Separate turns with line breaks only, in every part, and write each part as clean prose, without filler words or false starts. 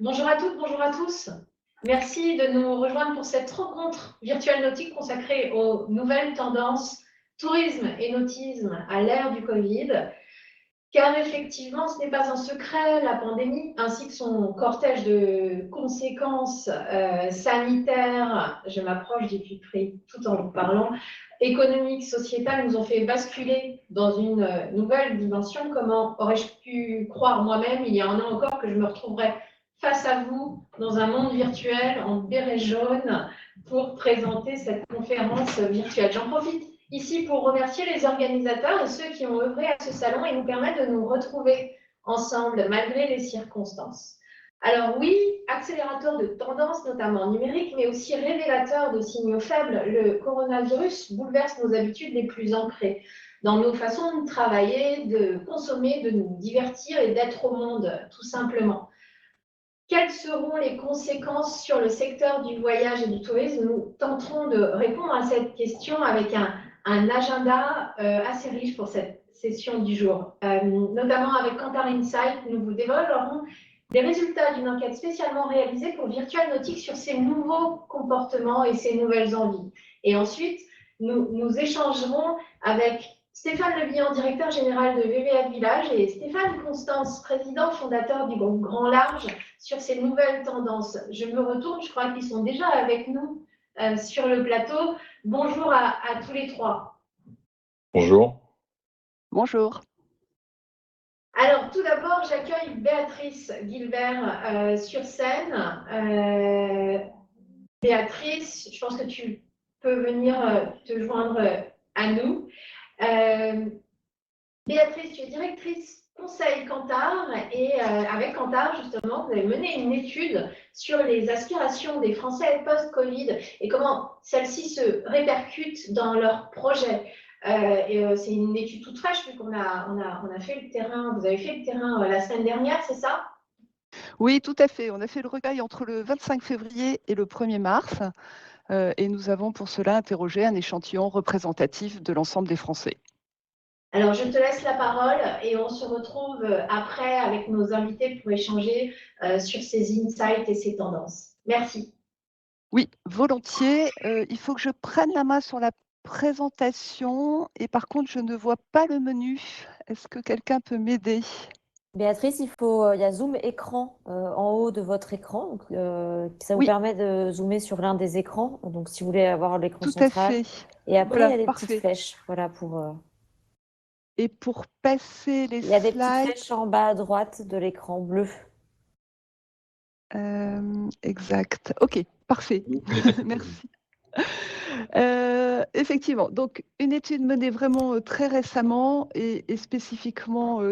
Bonjour à toutes, bonjour à tous. Merci de nous rejoindre pour cette rencontre virtuelle nautique consacrée aux nouvelles tendances tourisme et nautisme à l'ère du Covid. Car effectivement, ce n'est pas un secret, la pandémie ainsi que son cortège de conséquences sanitaires, je m'approche du plus près tout en vous parlant, économiques, sociétales, nous ont fait basculer dans une nouvelle dimension. Comment aurais-je pu croire moi-même, il y a un an encore, que je me retrouverais face à vous dans un monde virtuel en béret jaune pour présenter cette conférence virtuelle. J'en profite ici pour remercier les organisateurs et ceux qui ont œuvré à ce salon et nous permettre de nous retrouver ensemble malgré les circonstances. Alors oui, accélérateur de tendances, notamment numériques, mais aussi révélateur de signaux faibles, le coronavirus bouleverse nos habitudes les plus ancrées dans nos façons de travailler, de consommer, de nous divertir et d'être au monde, tout simplement. Quelles seront les conséquences sur le secteur du voyage et du tourisme? Nous tenterons de répondre à cette question avec un agenda assez riche pour cette session du jour. Notamment avec Kantar Insight, nous vous dévoilerons des résultats d'une enquête spécialement réalisée pour Virtual Nautique sur ces nouveaux comportements et ces nouvelles envies. Et ensuite, nous échangerons avec Stéphane Lebihan, directeur général de VVF Village, et Stéphane Constance, président fondateur du groupe Grand Large, sur ces nouvelles tendances. Je me retourne, je crois qu'ils sont déjà avec nous sur le plateau. Bonjour à tous les trois.
Bonjour.
Bonjour.
Alors, tout d'abord, j'accueille Béatrice Guilbert sur scène. Béatrice, je pense que tu peux venir te joindre à nous. Béatrice, tu es directrice conseil Kantar et avec Kantar, justement, vous avez mené une étude sur les aspirations des Français post-Covid et comment celles-ci se répercutent dans leurs projets. C'est une étude toute fraîche vu qu'on a fait le terrain, vous avez fait le terrain la semaine dernière, c'est ça?
Oui, tout à fait. On a fait le recueil entre le 25 février et le 1er mars. Et nous avons pour cela interrogé un échantillon représentatif de l'ensemble des Français.
Alors, je te laisse la parole et on se retrouve après avec nos invités pour échanger sur ces insights et ces tendances. Merci.
Oui, volontiers. Il faut que je prenne la main sur la présentation et par contre, je ne vois pas le menu. Est-ce que quelqu'un peut m'aider?
Béatrice, il y a Zoom écran en haut de votre écran. Donc, ça vous
Oui,
permet de zoomer sur l'un des écrans. Donc, si vous voulez avoir l'écran
tout à
central.
fait.
Et après, il y
Voilà,
a des petites
parfait.
flèches. Voilà,
Et pour passer les
il y a des petites
slides,
flèches en bas à droite de l'écran bleu.
exact. OK, parfait. Merci. Effectivement, donc une étude menée vraiment, très récemment et spécifiquement,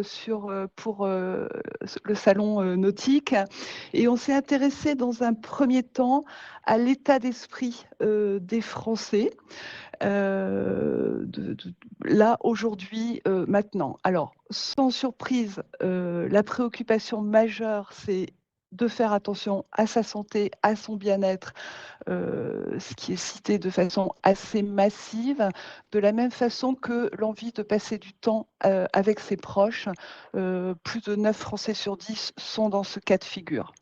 pour, le salon, nautique et on s'est intéressé dans un premier temps à l'état d'esprit, des Français, là, aujourd'hui, maintenant. Alors, sans surprise, la préoccupation majeure, c'est de faire attention à sa santé, à son bien-être, ce qui est cité de façon assez massive, de la même façon que l'envie de passer du temps, avec ses proches. Plus de 9 Français sur 10 sont dans ce cas de figure.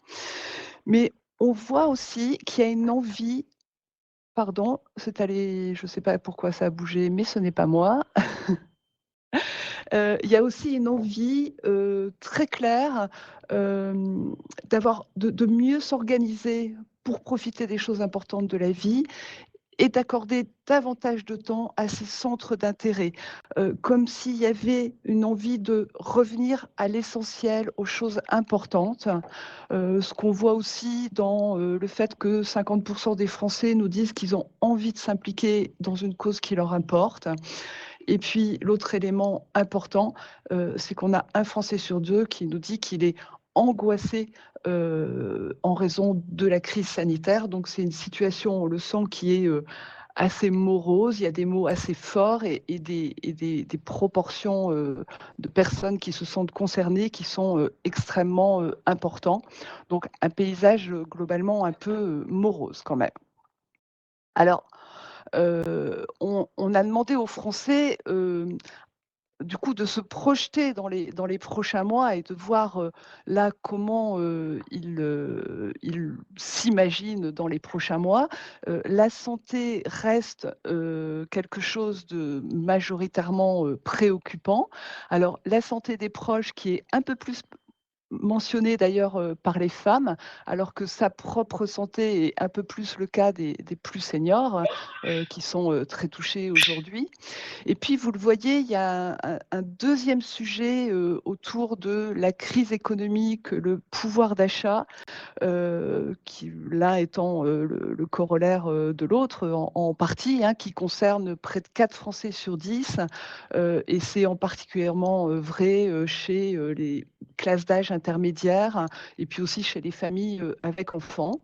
Mais on voit aussi qu'il y a une envie pardon, c'est allé je ne sais pas pourquoi ça a bougé, mais ce n'est pas moi. Il y a aussi une envie, très claire, de mieux s'organiser pour profiter des choses importantes de la vie et d'accorder davantage de temps à ces centres d'intérêt, comme s'il y avait une envie de revenir à l'essentiel, aux choses importantes. Ce qu'on voit aussi dans, le fait que 50 des Français nous disent qu'ils ont envie de s'impliquer dans une cause qui leur importe. Et puis l'autre élément important, c'est qu'on a 1 Français sur 2 qui nous dit qu'il est angoissé, en raison de la crise sanitaire. Donc c'est une situation, on le sent, qui est, assez morose. Il y a des mots assez forts et des proportions, de personnes qui se sentent concernées qui sont, extrêmement, importants. Donc un paysage, globalement un peu, morose quand même. Alors, on a demandé aux Français, du coup, de se projeter dans les prochains mois et de voir, là, comment, ils, s'imagine dans les prochains mois. La santé reste quelque chose de majoritairement préoccupant. Alors, la santé des proches qui est un peu plus mentionnée d'ailleurs par les femmes, alors que sa propre santé est un peu plus le cas des plus seniors, qui sont très touchés aujourd'hui. Et puis, vous le voyez, il y a un deuxième sujet autour de la crise économique, le pouvoir d'achat, qui l'un étant le corollaire de l'autre en partie, hein, qui concerne près de 4 Français sur 10, et c'est en particulièrement vrai chez les classes d'âge intermédiaires et puis aussi chez les familles avec enfants.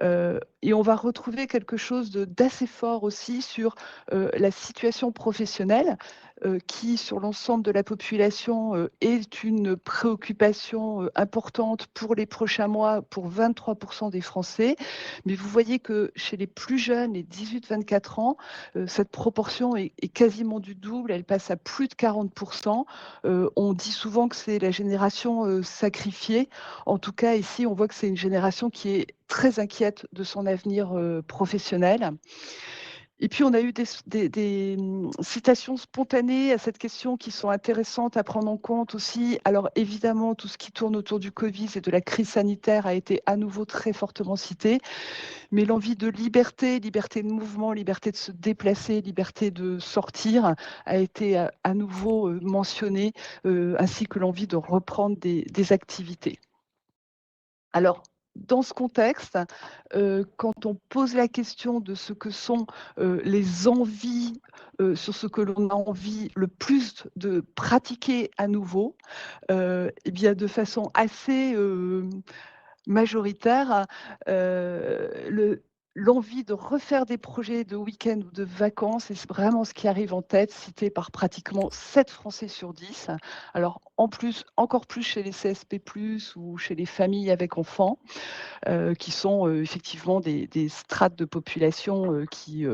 Et on va retrouver quelque chose d'assez fort aussi sur la situation professionnelle, qui, sur l'ensemble de la population, est une préoccupation importante pour les prochains mois, pour 23% des Français. Mais vous voyez que chez les plus jeunes, les 18-24 ans, cette proportion est quasiment du double, elle passe à plus de 40%. On dit souvent que c'est la génération sacrifiée. En tout cas, ici, on voit que c'est une génération qui est très inquiète de son avenir professionnel. Et puis, on a eu des citations spontanées à cette question qui sont intéressantes à prendre en compte aussi. Alors, évidemment, tout ce qui tourne autour du Covid et de la crise sanitaire a été à nouveau très fortement cité, mais l'envie de liberté, liberté de mouvement, liberté de se déplacer, liberté de sortir a été à nouveau mentionnée, ainsi que l'envie de reprendre des activités. Alors, dans ce contexte, quand on pose la question de ce que sont les envies, sur ce que l'on a envie le plus de pratiquer à nouveau, eh bien, de façon assez majoritaire, l'envie de refaire des projets de week-end ou de vacances, c'est vraiment ce qui arrive en tête, cité par pratiquement 7 Français sur 10. Alors, en plus, encore plus chez les CSP+, ou chez les familles avec enfants, qui sont effectivement des strates de population qui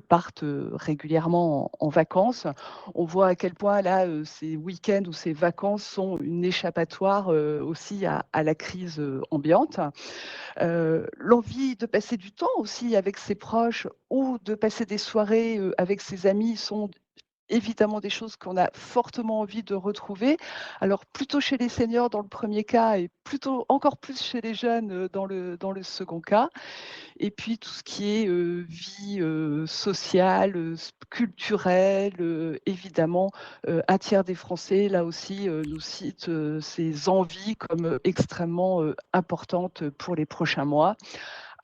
partent régulièrement en vacances. On voit à quel point là, ces week-ends ou ces vacances sont une échappatoire aussi à la crise ambiante. L'envie de passer du temps aussi avec ses proches ou de passer des soirées avec ses amis sont évidemment des choses qu'on a fortement envie de retrouver. Alors plutôt chez les seniors dans le premier cas et plutôt encore plus chez les jeunes dans le second cas. Et puis tout ce qui est vie sociale, culturelle, évidemment, un tiers des Français, là aussi, nous citent ces envies comme extrêmement importantes pour les prochains mois.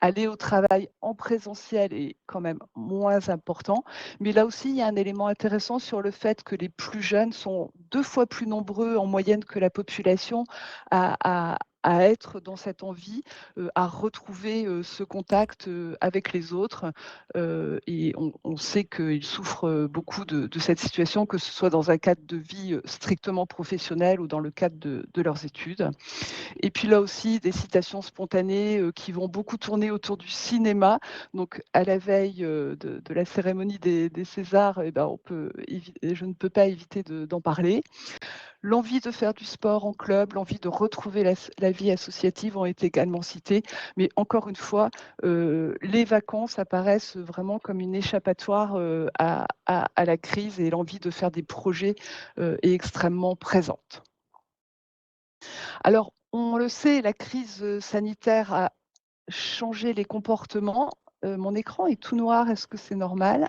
Aller au travail en présentiel est quand même moins important, mais là aussi, il y a un élément intéressant sur le fait que les plus jeunes sont 2 fois plus nombreux en moyenne que la population à être dans cette envie, à retrouver ce contact avec les autres. Et on sait qu'ils souffrent beaucoup de cette situation, que ce soit dans un cadre de vie strictement professionnel ou dans le cadre de leurs études. Et puis là aussi, des citations spontanées qui vont beaucoup tourner autour du cinéma. Donc, à la veille de la cérémonie des Césars, eh ben, je ne peux pas éviter d'en parler. L'envie de faire du sport en club, l'envie de retrouver la vie associative ont été également citées. Mais encore une fois, les vacances apparaissent vraiment comme une échappatoire à la crise, et l'envie de faire des projets est extrêmement présente. Alors, on le sait, la crise sanitaire a changé les comportements. Mon écran est tout noir, est-ce que c'est normal?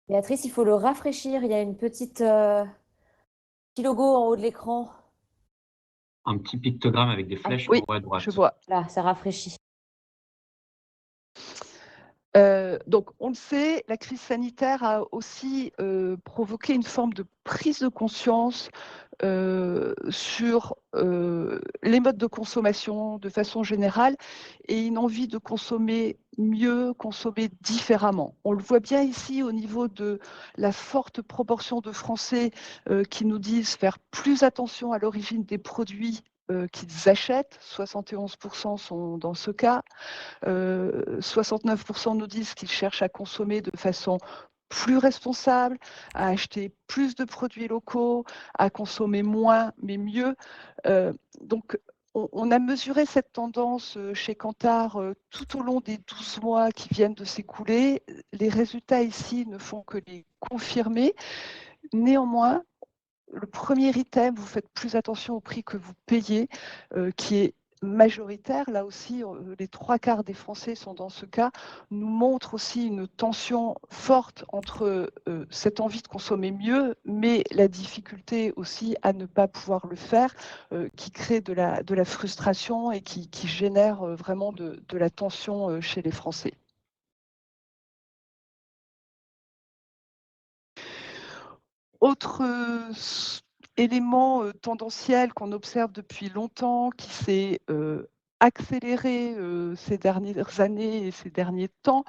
Béatrice, il faut le rafraîchir. Il y a une petite petit logo en haut de l'écran.
Un petit pictogramme avec des flèches
Oui,
en haut à droite.
je vois.
Là, ça rafraîchit.
Donc, on le sait, la crise sanitaire a aussi provoqué une forme de prise de conscience sur les modes de consommation de façon générale, et une envie de consommer mieux, consommer différemment. On le voit bien ici au niveau de la forte proportion de Français qui nous disent faire plus attention à l'origine des produits qu'ils achètent. 71% sont dans ce cas. 69% nous disent qu'ils cherchent à consommer de façon plus responsable, à acheter plus de produits locaux, à consommer moins mais mieux. Donc, On a mesuré cette tendance chez Kantar tout au long des 12 mois qui viennent de s'écouler. Les résultats ici ne font que les confirmer. Néanmoins, le premier item, vous faites plus attention au prix que vous payez, qui est majoritaire. Là aussi, les 3/4 des Français sont dans ce cas, nous montre aussi une tension forte entre cette envie de consommer mieux, mais la difficulté aussi à ne pas pouvoir le faire, qui crée de la frustration et qui génère vraiment de la tension chez les Français. Autre élément tendanciel qu'on observe depuis longtemps, qui s'est accéléré ces dernières années et ces derniers temps,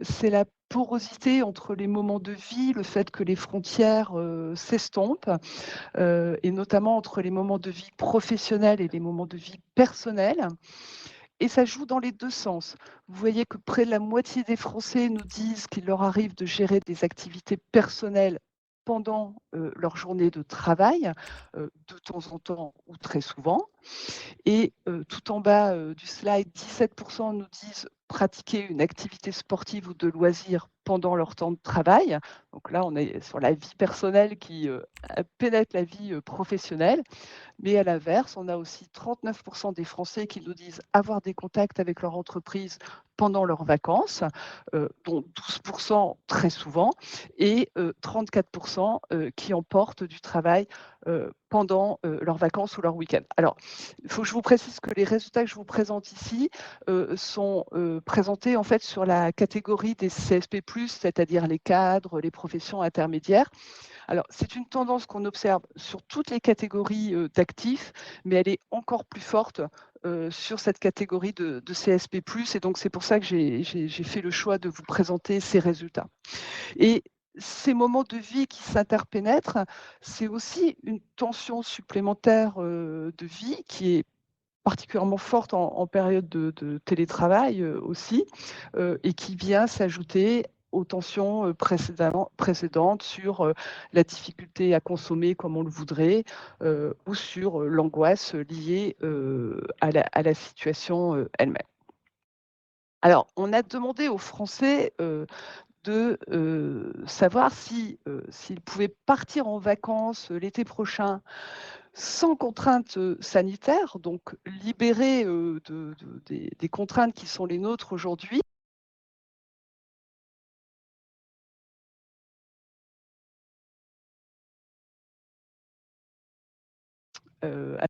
c'est la porosité entre les moments de vie, le fait que les frontières s'estompent, et notamment entre les moments de vie professionnels et les moments de vie personnels. Et ça joue dans les 2 sens. Vous voyez que près de la moitié des Français nous disent qu'il leur arrive de gérer des activités personnelles pendant leur journée de travail, de temps en temps ou très souvent. Et tout en bas du slide, 17% nous disent pratiquer une activité sportive ou de loisir pendant leur temps de travail. Donc là, on est sur la vie personnelle qui pénètre la vie professionnelle. Mais à l'inverse, on a aussi 39% des Français qui nous disent avoir des contacts avec leur entreprise pendant leurs vacances, dont 12% très souvent, et 34% qui emportent du travail pendant leurs vacances ou leurs week-ends. Alors, il faut que je vous précise que les résultats que je vous présente ici sont présentés en fait sur la catégorie des CSP+, c'est-à-dire les cadres, les professions intermédiaires. Alors, c'est une tendance qu'on observe sur toutes les catégories d'actifs, mais elle est encore plus forte sur cette catégorie de CSP+, et donc c'est pour ça que j'ai fait le choix de vous présenter ces résultats. Et ces moments de vie qui s'interpénètrent, c'est aussi une tension supplémentaire de vie qui est particulièrement forte en période de télétravail aussi, et qui vient s'ajouter aux tensions précédentes sur la difficulté à consommer comme on le voudrait, ou sur l'angoisse liée à la situation elle-même. Alors, on a demandé aux Français de savoir si, s'ils pouvaient partir en vacances l'été prochain sans contraintes sanitaires, donc libérés des contraintes qui sont les nôtres aujourd'hui. À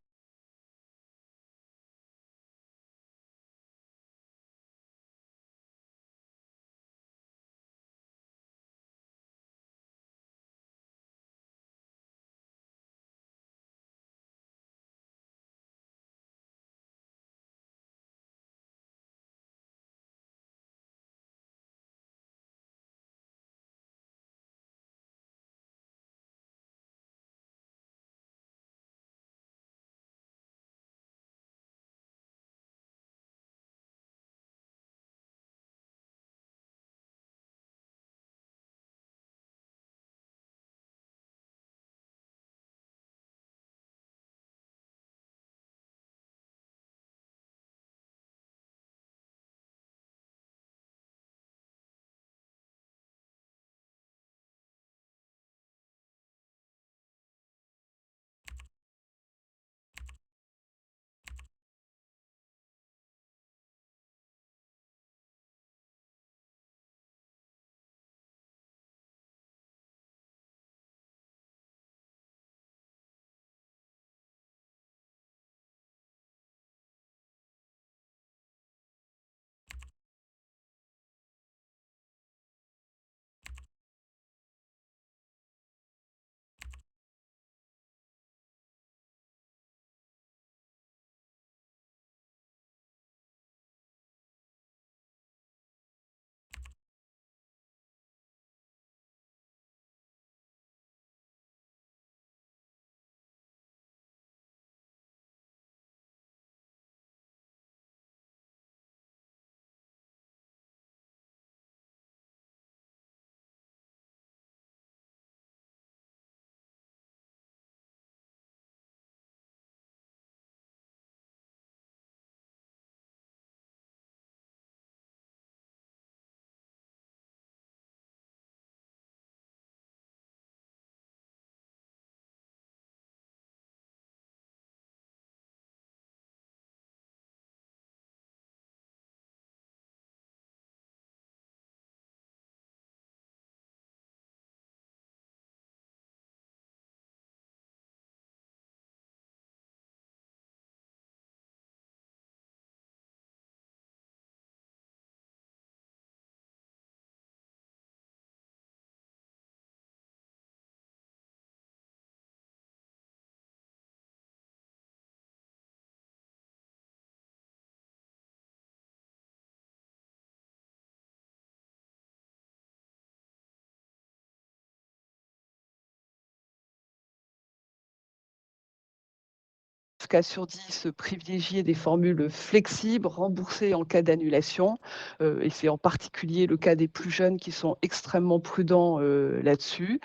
cas sur 10 privilégier des formules flexibles, remboursées en cas d'annulation. Et c'est en particulier le cas des plus jeunes qui sont extrêmement prudents là-dessus,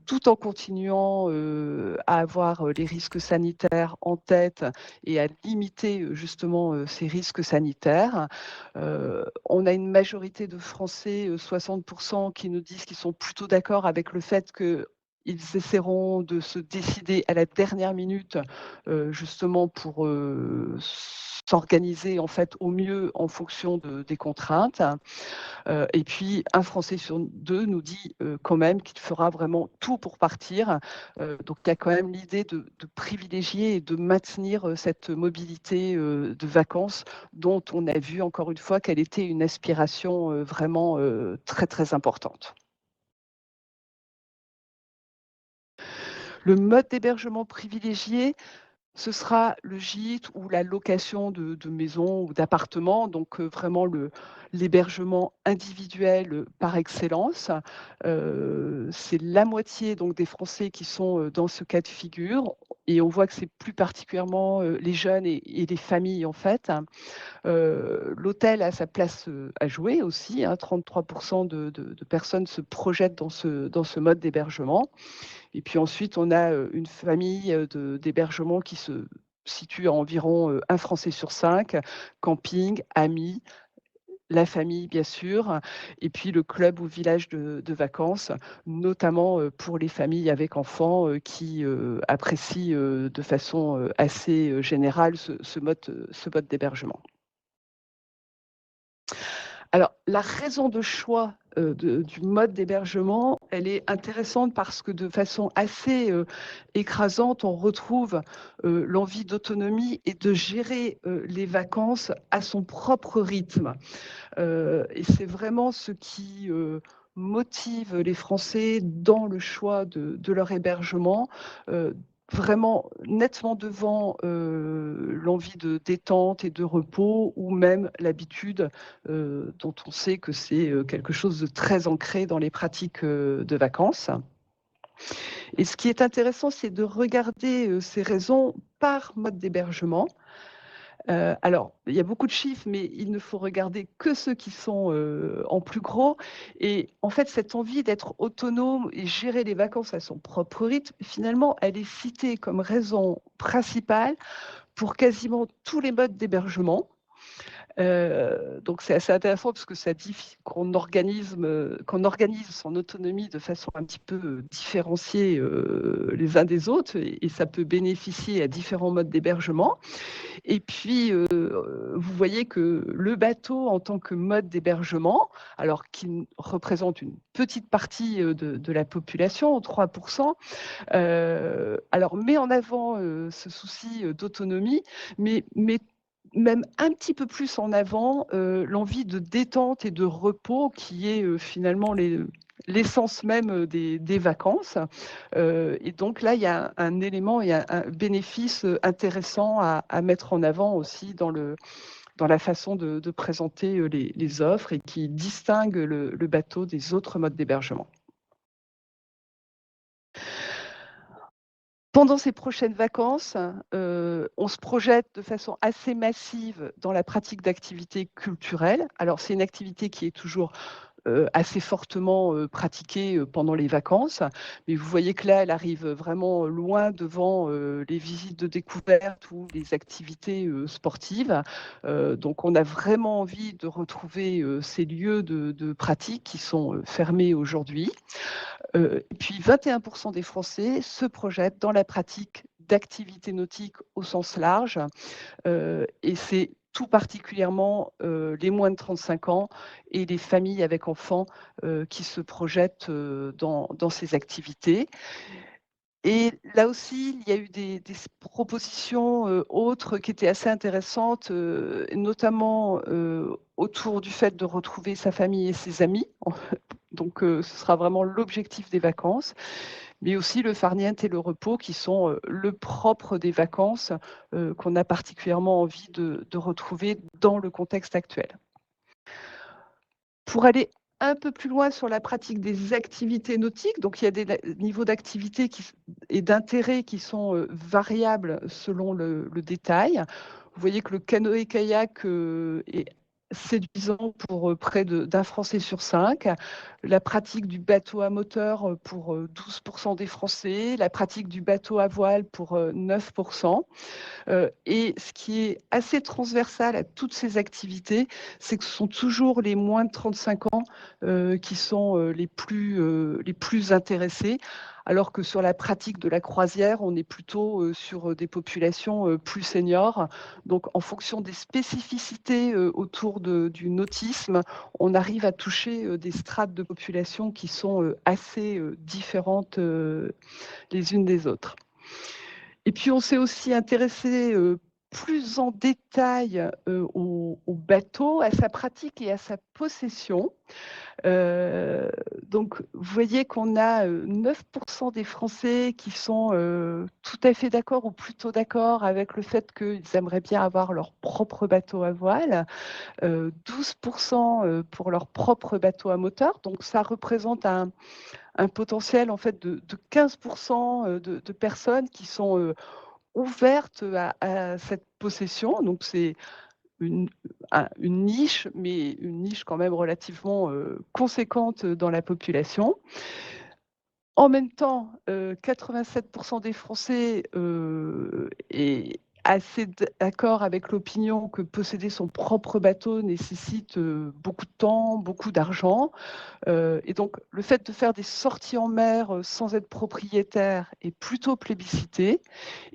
tout en continuant à avoir les risques sanitaires en tête et à limiter justement ces risques sanitaires. On a une majorité de Français, 60%, qui nous disent qu'ils sont plutôt d'accord avec le fait que ils essaieront de se décider à la dernière minute, justement pour, s'organiser en fait au mieux en fonction des contraintes. Et puis 1 Français sur 2 nous dit, quand même qu'il fera vraiment tout pour partir. Donc il y a quand même l'idée de privilégier et de maintenir, cette mobilité, de vacances dont on a vu encore une fois qu'elle était une aspiration, vraiment, très, très importante. Le mode d'hébergement privilégié, ce sera le gîte ou la location de maisons ou d'appartements, donc vraiment l'hébergement individuel, par excellence. C'est la moitié donc des Français qui sont, dans ce cas de figure et on voit que c'est plus particulièrement, les jeunes et les familles, en fait. L'hôtel a sa place, à jouer aussi, hein. 33% de personnes se projettent dans ce mode d'hébergement. Et puis ensuite, on a, une famille, d'hébergement qui se situe à environ, 1 Français sur 5, camping, amis, la famille bien sûr, et puis le club ou village de vacances, notamment, pour les familles avec enfants, qui, apprécient, de façon, assez, générale ce mode d'hébergement. Alors, la raison de choix, du mode d'hébergement, elle est intéressante parce que de façon assez, écrasante, on retrouve, l'envie d'autonomie et de gérer, les vacances à son propre rythme. Et c'est vraiment ce qui, motive les Français dans le choix de leur hébergement, vraiment nettement devant, l'envie de détente et de repos ou même l'habitude, dont on sait que c'est, quelque chose de très ancré dans les pratiques, de vacances. Et ce qui est intéressant, c'est de regarder, ces raisons par mode d'hébergement. Alors, il y a beaucoup de chiffres, mais il ne faut regarder que ceux qui sont, en plus gros et en fait, cette envie d'être autonome et gérer les vacances à son propre rythme, finalement, elle est citée comme raison principale pour quasiment tous les modes d'hébergement. Donc c'est assez intéressant parce que ça dit qu'on organise son autonomie de façon un petit peu, différenciée, les uns des autres et ça peut bénéficier à différents modes d'hébergement. Et puis, vous voyez que le bateau en tant que mode d'hébergement, alors qui représente une petite partie, de la population, 3%, alors met en avant, ce souci, d'autonomie, mais même un petit peu plus en avant, l'envie de détente et de repos qui est, finalement l'essence même, des vacances. Et donc là, il y a un élément et un bénéfice, intéressant à mettre en avant aussi dans la façon de présenter, les offres et qui distingue le bateau des autres modes d'hébergement. Pendant ces prochaines vacances, on se projette de façon assez massive dans la pratique d'activités culturelles. Alors c'est une activité qui est toujours assez fortement, pratiquée, pendant les vacances. Mais vous voyez que là, elle arrive vraiment loin devant, les visites de découverte ou les activités, sportives. Donc on a vraiment envie de retrouver, ces lieux de pratique qui sont, fermés aujourd'hui. Et puis 21% des Français se projettent dans la pratique d'activités nautiques au sens large, et c'est tout particulièrement, les moins de 35 ans et les familles avec enfants, qui se projettent, dans ces activités. Et là aussi, il y a eu des propositions, autres qui étaient assez intéressantes, notamment, autour du fait de retrouver sa famille et ses amis. Donc, ce sera vraiment l'objectif des vacances, mais aussi le farniente et le repos qui sont, le propre des vacances, qu'on a particulièrement envie de retrouver dans le contexte actuel. Pour aller un peu plus loin sur la pratique des activités nautiques. Donc, il y a des niveaux d'activité et d'intérêt qui sont variables selon le détail. Vous voyez que le canoë-kayak est séduisant pour près d'un Français sur 5. La pratique du bateau à moteur pour 12% des Français. La pratique du bateau à voile pour 9%. Et ce qui est assez transversal à toutes ces activités, c'est que ce sont toujours les moins de 35 ans qui sont les plus intéressés, alors que sur la pratique de la croisière, on est plutôt sur des populations plus seniors. Donc, en fonction des spécificités autour du nautisme, on arrive à toucher des strates de population qui sont assez différentes les unes des autres. Et puis, on s'est aussi intéressé plus en détail au bateau, à sa pratique et à sa possession. Donc, vous voyez qu'on a 9% des Français qui sont tout à fait d'accord ou plutôt d'accord avec le fait qu'ils aimeraient bien avoir leur propre bateau à voile, 12% pour leur propre bateau à moteur. Donc, ça représente un potentiel en fait de 15% de personnes qui sont ouvertes à cette possession. Donc, c'est une niche, mais une niche quand même relativement conséquente dans la population. En même temps, 87% des Français est assez d'accord avec l'opinion que posséder son propre bateau nécessite beaucoup de temps, beaucoup d'argent. Et donc, le fait de faire des sorties en mer sans être propriétaire est plutôt plébiscité.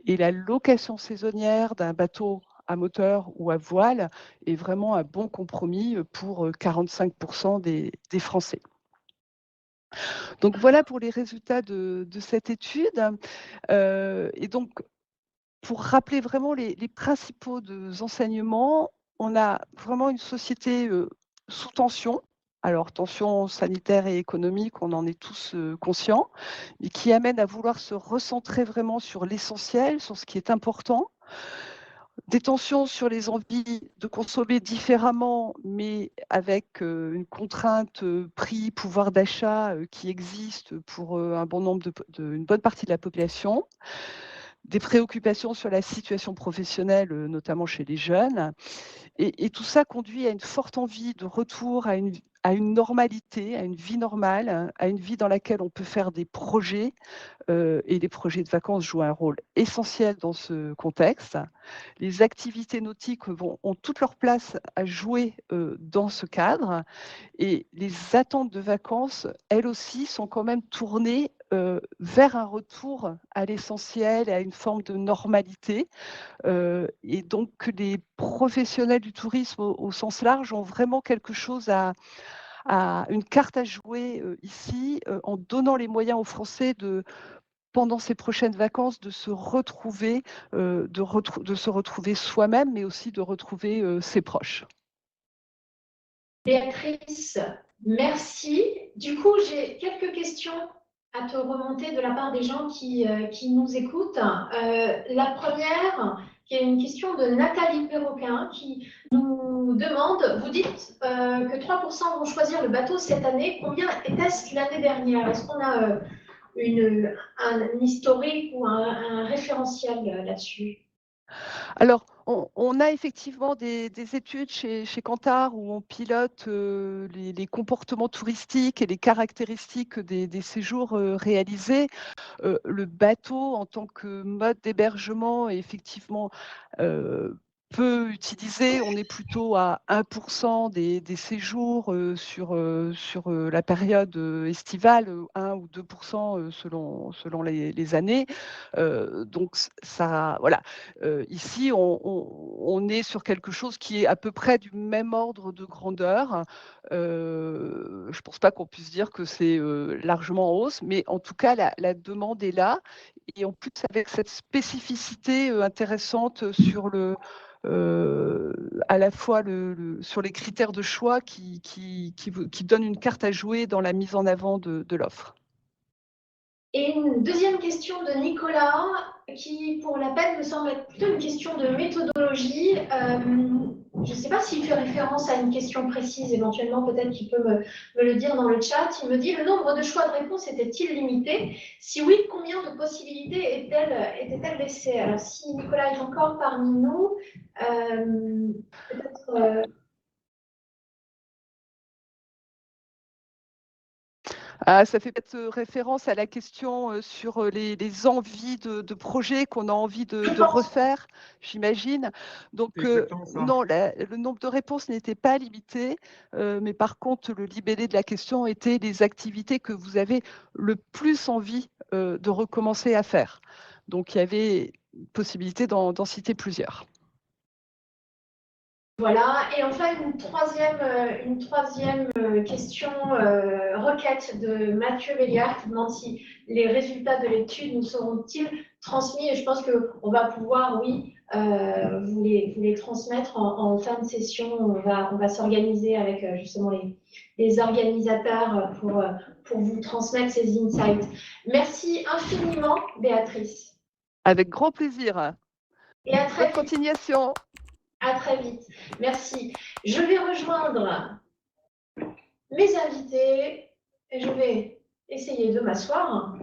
Et la location saisonnière d'un bateau à moteur ou à voile est vraiment un bon compromis pour 45% des Français. Donc voilà pour les résultats de cette étude. Et donc, pour rappeler vraiment les principaux enseignements, on a vraiment une société sous tension. Alors, tension sanitaire et économique, on en est tous conscients, mais qui amène à vouloir se recentrer vraiment sur l'essentiel, sur ce qui est important. Des tensions sur les envies de consommer différemment, mais avec une contrainte prix, pouvoir d'achat qui existe pour un bon nombre une bonne partie de la population. Des préoccupations sur la situation professionnelle, notamment chez les jeunes. Et tout ça conduit à une forte envie de retour à une normalité, à une vie normale, à une vie dans laquelle on peut faire des projets. Et les projets de vacances jouent un rôle essentiel dans ce contexte. Les activités nautiques ont toute leur place à jouer dans ce cadre. Et les attentes de vacances, elles aussi, sont quand même tournées vers un retour à l'essentiel et à une forme de normalité. Et donc, les professionnels du tourisme au sens large ont vraiment quelque chose une carte à jouer ici, en donnant les moyens aux Français pendant ces prochaines vacances, de se retrouver, de se retrouver soi-même, mais aussi de retrouver ses proches.
Béatrice, merci. Du coup, j'ai quelques questions à te remonter de la part des gens qui nous écoutent. La première, qui est une question de Nathalie Perroquin, qui nous demande, vous dites que 3% vont choisir le bateau cette année. Combien était-ce l'année dernière? Est-ce qu'on a un historique ou un référentiel là-dessus?
Alors, on a effectivement des études chez Kantar où on pilote les comportements touristiques et les caractéristiques des séjours réalisés. Le bateau, en tant que mode d'hébergement, est effectivement peu utilisé. On est plutôt à 1% des séjours sur la période estivale, 1 ou 2% selon les années. Donc ça, voilà. Ici, on est sur quelque chose qui est à peu près du même ordre de grandeur. Je ne pense pas qu'on puisse dire que c'est largement en hausse, mais en tout cas, la demande est là. Et en plus, avec cette spécificité intéressante sur à la fois sur les critères de choix qui donnent une carte à jouer dans la mise en avant de l'offre.
Et une deuxième question de Nicolas, qui pour la peine me semble être plutôt une question de méthodologie. je ne sais pas s'il fait référence à une question précise, éventuellement peut-être qu'il peut me le dire dans le chat. Il me dit, le nombre de choix de réponse était-il limité? Si oui, combien de possibilités étaient-elles laissées? Alors si Nicolas est encore parmi nous, peut-être...
Ah, ça fait peut-être référence à la question sur les envies de projets qu'on a envie de refaire, j'imagine. Donc, non, le nombre de réponses n'était pas limité, mais par contre, le libellé de la question était les activités que vous avez le plus envie de recommencer à faire. Donc, il y avait possibilité d'en citer plusieurs.
Voilà, et enfin une troisième question, requête de Mathieu Béliard qui demande si les résultats de l'étude nous seront-ils transmis, et je pense qu'on va pouvoir, oui, vous les transmettre en fin de session. On va s'organiser avec justement les organisateurs pour vous transmettre ces insights. Merci infiniment, Béatrice.
Avec grand plaisir.
Et à très
Bonne continuation.
À très vite. Merci. Je vais rejoindre mes invités et je vais essayer de m'asseoir.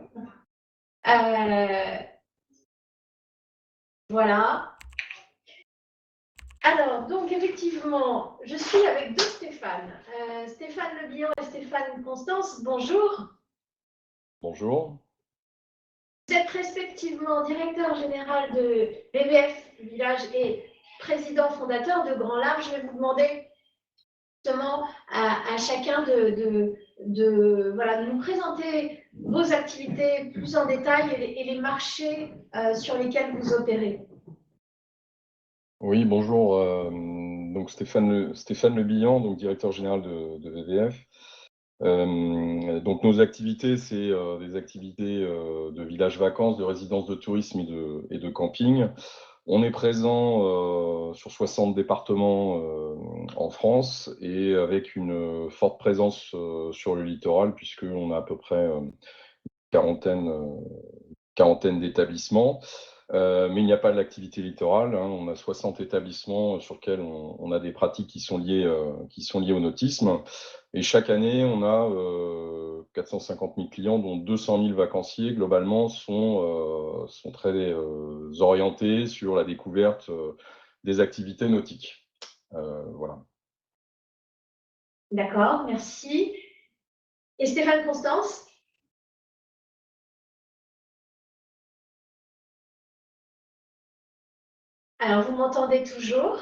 Voilà. Alors, donc effectivement, je suis avec deux Stéphane. Stéphane Le Bihan et Stéphane Constance, bonjour.
Bonjour.
Vous êtes respectivement directeur général de BBF Village et président fondateur de Grand Large. Je vais vous demander justement à chacun de nous présenter vos activités plus en détail et les marchés sur lesquels vous opérez.
Oui, bonjour. Donc Stéphane Le Bihan, donc directeur général de VVF. Donc nos activités, c'est des activités de village vacances, de résidence de tourisme et de camping. On est présent sur 60 départements en France et avec une forte présence sur le littoral, puisqu'on a à peu près quarantaine d'établissements. Mais il n'y a pas d'activité littorale. On a 60 établissements sur lesquels on a des pratiques qui sont liées au nautisme. Et chaque année, on a 450 000 clients, dont 200 000 vacanciers. Globalement, sont très orientés sur la découverte des activités nautiques. Voilà.
D'accord, merci. Et Stéphane Constance? Alors, vous m'entendez toujours?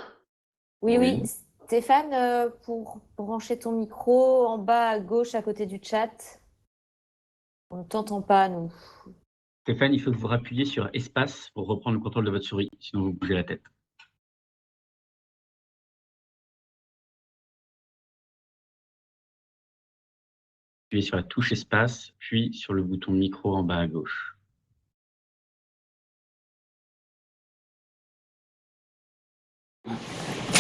Oui. Stéphane, pour brancher ton micro en bas à gauche à côté du chat. On ne t'entend pas, nous.
Stéphane, il faut que vous rappuyiez sur espace pour reprendre le contrôle de votre souris, sinon vous bougez la tête. Appuyez sur la touche espace, puis sur le bouton micro en bas à gauche.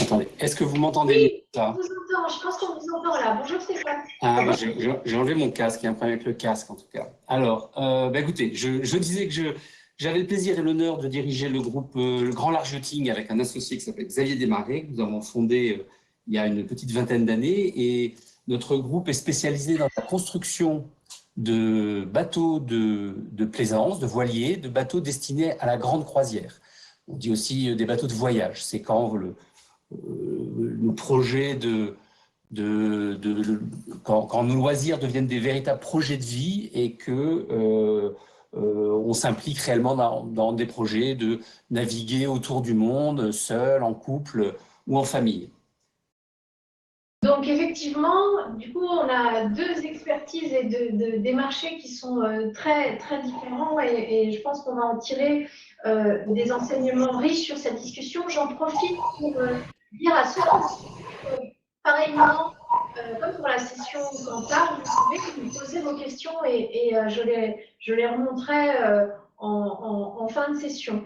Attendez, est-ce que vous m'entendez
Oui,
ça?
on vous entend, je pense qu'on vous entend là. Bonjour Stéphane.
Ah, j'ai enlevé mon casque, il y a un problème avec le casque en tout cas. Alors, écoutez, je disais que j'avais le plaisir et l'honneur de diriger le groupe le Grand Large Yachting avec un associé qui s'appelle Xavier Desmarais, que nous avons fondé il y a une petite vingtaine d'années. Et notre groupe est spécialisé dans la construction de bateaux de plaisance, de voiliers, de bateaux destinés à la grande croisière. On dit aussi des bateaux de voyage. C'est quand le projet quand nos loisirs deviennent des véritables projets de vie et que on s'implique réellement dans des projets de naviguer autour du monde, seul, en couple ou en famille.
Donc effectivement, du coup, on a deux expertises et des marchés qui sont très, très différents et je pense qu'on va en tirer des enseignements riches sur cette discussion. J'en profite pour dire à ceux qui, pareillement, comme pour la session Cantar, vous pouvez me poser vos questions et je les remonterai en fin de session.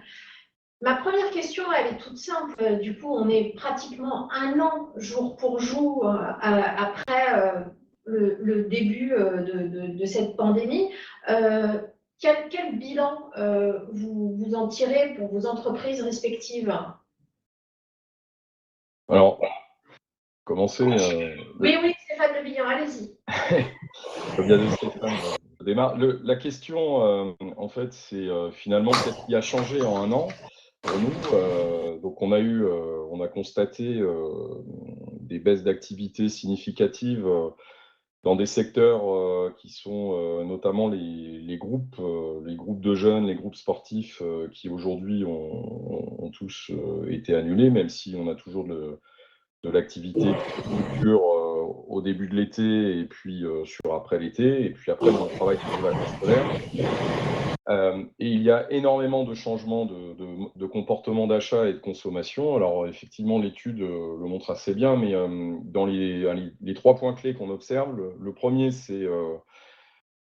Ma première question, elle est toute simple. Du coup, on est pratiquement un an, jour pour jour, après le début de cette pandémie. Quel bilan vous en tirez pour vos entreprises respectives?
Alors, commencer.
Oui, Stéphane Le Billon, allez-y.
Bien de Stéphane démarre. La question, en fait, c'est finalement qu'est-ce qui a changé en un an pour nous. Donc, on a constaté des baisses d'activité significatives dans des secteurs qui sont notamment les groupes de jeunes, les groupes sportifs qui aujourd'hui ont tous été annulés, même si on a toujours de l'activité qui dure au début de l'été et puis sur après l'été, et puis après on travaille sur les vacances scolaires. Et il y a énormément de changements de comportement d'achat et de consommation. Alors effectivement, l'étude le montre assez bien, mais dans les 3 points clés qu'on observe, le premier, c'est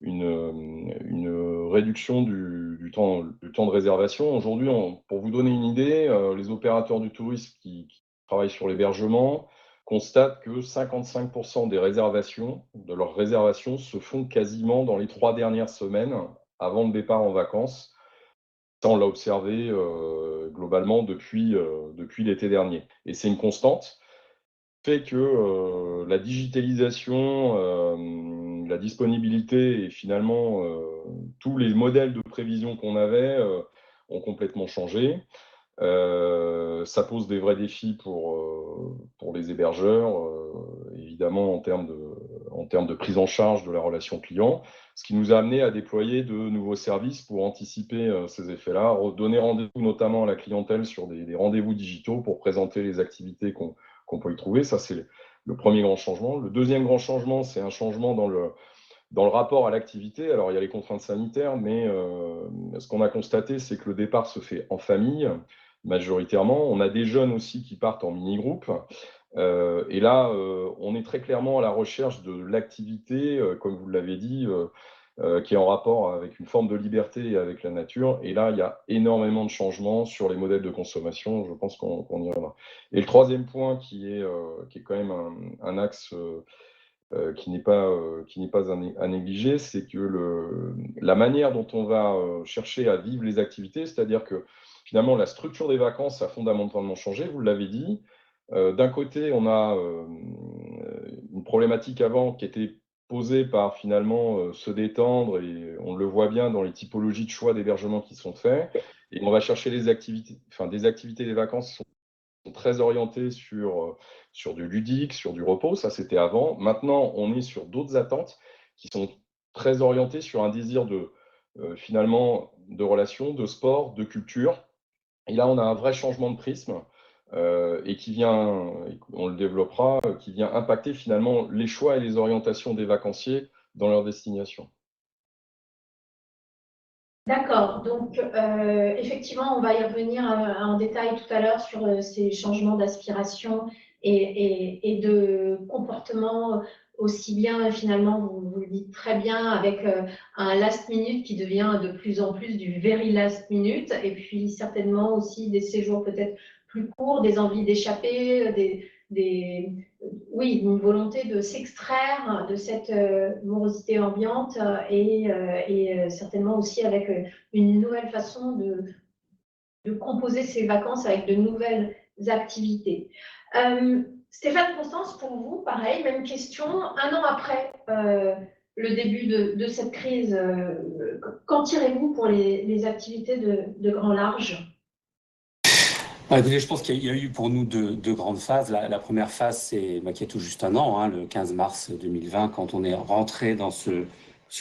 une réduction du temps de réservation. Aujourd'hui, pour vous donner une idée, les opérateurs du tourisme qui travaillent sur l'hébergement constatent que 55% de leurs réservations se font quasiment dans les 3 dernières semaines avant le départ en vacances. Ça, on l'a observé globalement depuis l'été dernier. Et c'est une constante. Fait que la digitalisation, la disponibilité et finalement tous les modèles de prévision qu'on avait ont complètement changé. Ça pose des vrais défis pour les hébergeurs, évidemment en termes de prise en charge de la relation client, ce qui nous a amené à déployer de nouveaux services pour anticiper ces effets-là, donner rendez-vous notamment à la clientèle sur des rendez-vous digitaux pour présenter les activités qu'on peut y trouver. Ça, c'est le premier grand changement. Le deuxième grand changement, c'est un changement dans le rapport à l'activité. Alors, il y a les contraintes sanitaires, mais ce qu'on a constaté, c'est que le départ se fait en famille, majoritairement. On a des jeunes aussi qui partent en mini-groupe. Et là, on est très clairement à la recherche de l'activité, comme vous l'avez dit, qui est en rapport avec une forme de liberté et avec la nature. Et là, il y a énormément de changements sur les modèles de consommation. Je pense qu'on y reviendra. Et le troisième point qui est quand même un axe qui n'est pas à négliger, c'est que la manière dont on va chercher à vivre les activités, c'est-à-dire que finalement la structure des vacances a fondamentalement changé, vous l'avez dit. D'un côté, on a une problématique avant qui était posée par finalement se détendre, et on le voit bien dans les typologies de choix d'hébergement qui sont faits. Et on va chercher des activités des vacances qui sont très orientées sur du ludique, sur du repos. Ça, c'était avant. Maintenant, on est sur d'autres attentes qui sont très orientées sur un désir finalement de relations, de sport, de culture. Et là, on a un vrai changement de prisme et qui vient, on le développera, qui vient impacter finalement les choix et les orientations des vacanciers dans leur destination.
D'accord, donc effectivement, on va y revenir en détail tout à l'heure sur ces changements d'aspiration et de comportement, aussi bien finalement, vous le dites très bien, avec un last minute qui devient de plus en plus du very last minute, et puis certainement aussi des séjours peut-être plus courts, des envies d'échapper, oui, une volonté de s'extraire de cette morosité ambiante et certainement aussi avec une nouvelle façon de composer ses vacances avec de nouvelles activités. Stéphane, Constance, pour vous, pareil, même question. Un an après le début de cette crise, qu'en tirez-vous pour les activités de grand large ?
Écoutez, je pense qu'il y a eu pour nous deux grandes phases. La première phase, c'est qui a tout juste un an, le 15 mars 2020, quand on est rentré dans ce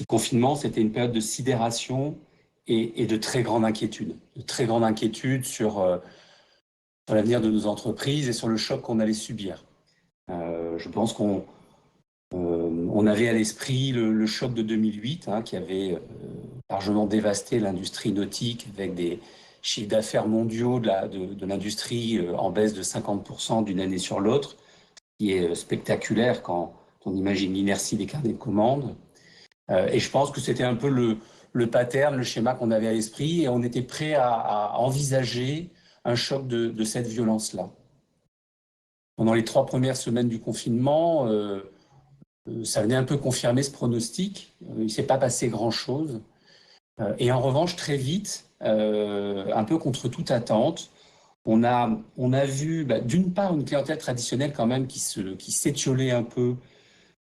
confinement. C'était une période de sidération et de très grande inquiétude. De très grande inquiétude sur l'avenir de nos entreprises et sur le choc qu'on allait subir. Je pense qu'on avait à l'esprit le choc de 2008, qui avait largement dévasté l'industrie nautique avec des chiffres d'affaires mondiaux de l'industrie en baisse de 50% d'une année sur l'autre, qui est spectaculaire quand on imagine l'inertie des carnets de commandes. Et je pense que c'était un peu le pattern, le schéma qu'on avait à l'esprit, et on était prêt à envisager un choc de cette violence-là. Pendant les 3 premières semaines du confinement, ça venait un peu confirmer ce pronostic. Il ne s'est pas passé grand-chose. Et en revanche, très vite, un peu contre toute attente, On a vu, d'une part, une clientèle traditionnelle quand même qui s'étiolait un peu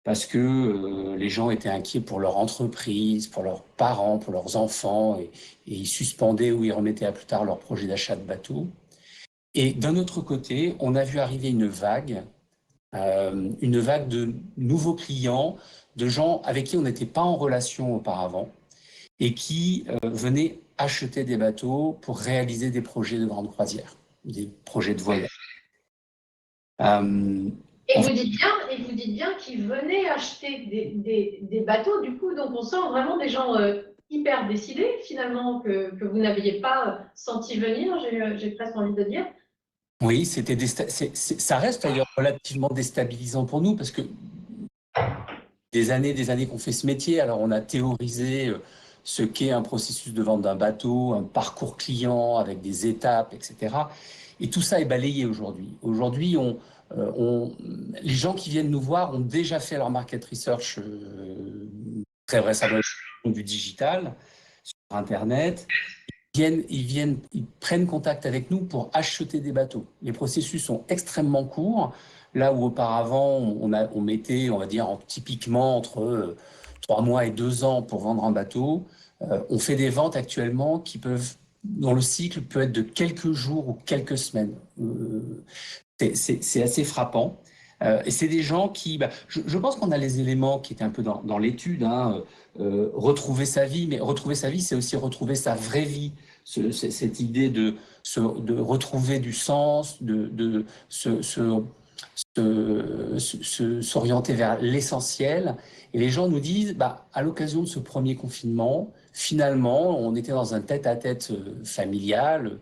parce que les gens étaient inquiets pour leur entreprise, pour leurs parents, pour leurs enfants, et ils suspendaient ou ils remettaient à plus tard leur projet d'achat de bateau. Et d'un autre côté, on a vu arriver une vague de nouveaux clients, de gens avec qui on n'était pas en relation auparavant et qui venaient acheter des bateaux pour réaliser des projets de grande croisière, des projets de voyage.
Et vous dites bien qu'ils venaient acheter des bateaux, du coup, donc on sent vraiment des gens hyper décidés, finalement, que vous n'aviez pas senti venir, j'ai presque envie de dire.
Oui, ça reste d'ailleurs relativement déstabilisant pour nous parce que des années qu'on fait ce métier, alors on a théorisé ce qu'est un processus de vente d'un bateau, un parcours client avec des étapes, etc. Et tout ça est balayé aujourd'hui. Aujourd'hui, les gens qui viennent nous voir ont déjà fait leur market research très vraisemblablement du digital sur Internet. Ils prennent contact avec nous pour acheter des bateaux. Les processus sont extrêmement courts, là où auparavant on mettait, on va dire, typiquement entre 3 mois et 2 ans pour vendre un bateau. On fait des ventes actuellement dont le cycle peut être de quelques jours ou quelques semaines. C'est assez frappant. Et c'est des gens qui, je pense qu'on a les éléments qui étaient un peu dans l'étude, hein, retrouver sa vie, mais retrouver sa vie, c'est aussi retrouver sa vraie vie. Cette idée de retrouver du sens, de s'orienter vers l'essentiel. Et les gens nous disent, à l'occasion de ce premier confinement, finalement, on était dans un tête-à-tête familial.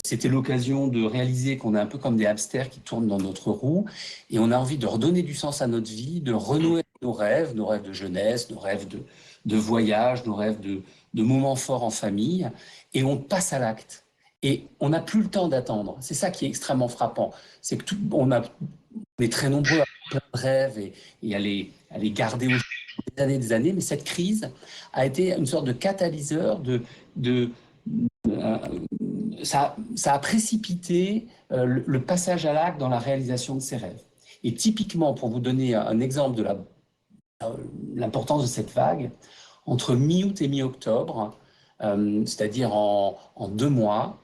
C'était l'occasion de réaliser qu'on est un peu comme des hamsters qui tournent dans notre roue. Et on a envie de redonner du sens à notre vie, de renouer nos rêves de jeunesse, nos rêves de voyage, nos rêves de moments forts en famille. Et on passe à l'acte. Et on n'a plus le temps d'attendre. C'est ça qui est extrêmement frappant. C'est que on est très nombreux à avoir plein de rêves et à les garder des années, mais cette crise a été une sorte de catalyseur ça a précipité le passage à l'acte dans la réalisation de ces rêves. Et typiquement, pour vous donner un exemple de l'importance de cette vague, entre mi-août et mi-octobre, c'est-à-dire en 2 mois,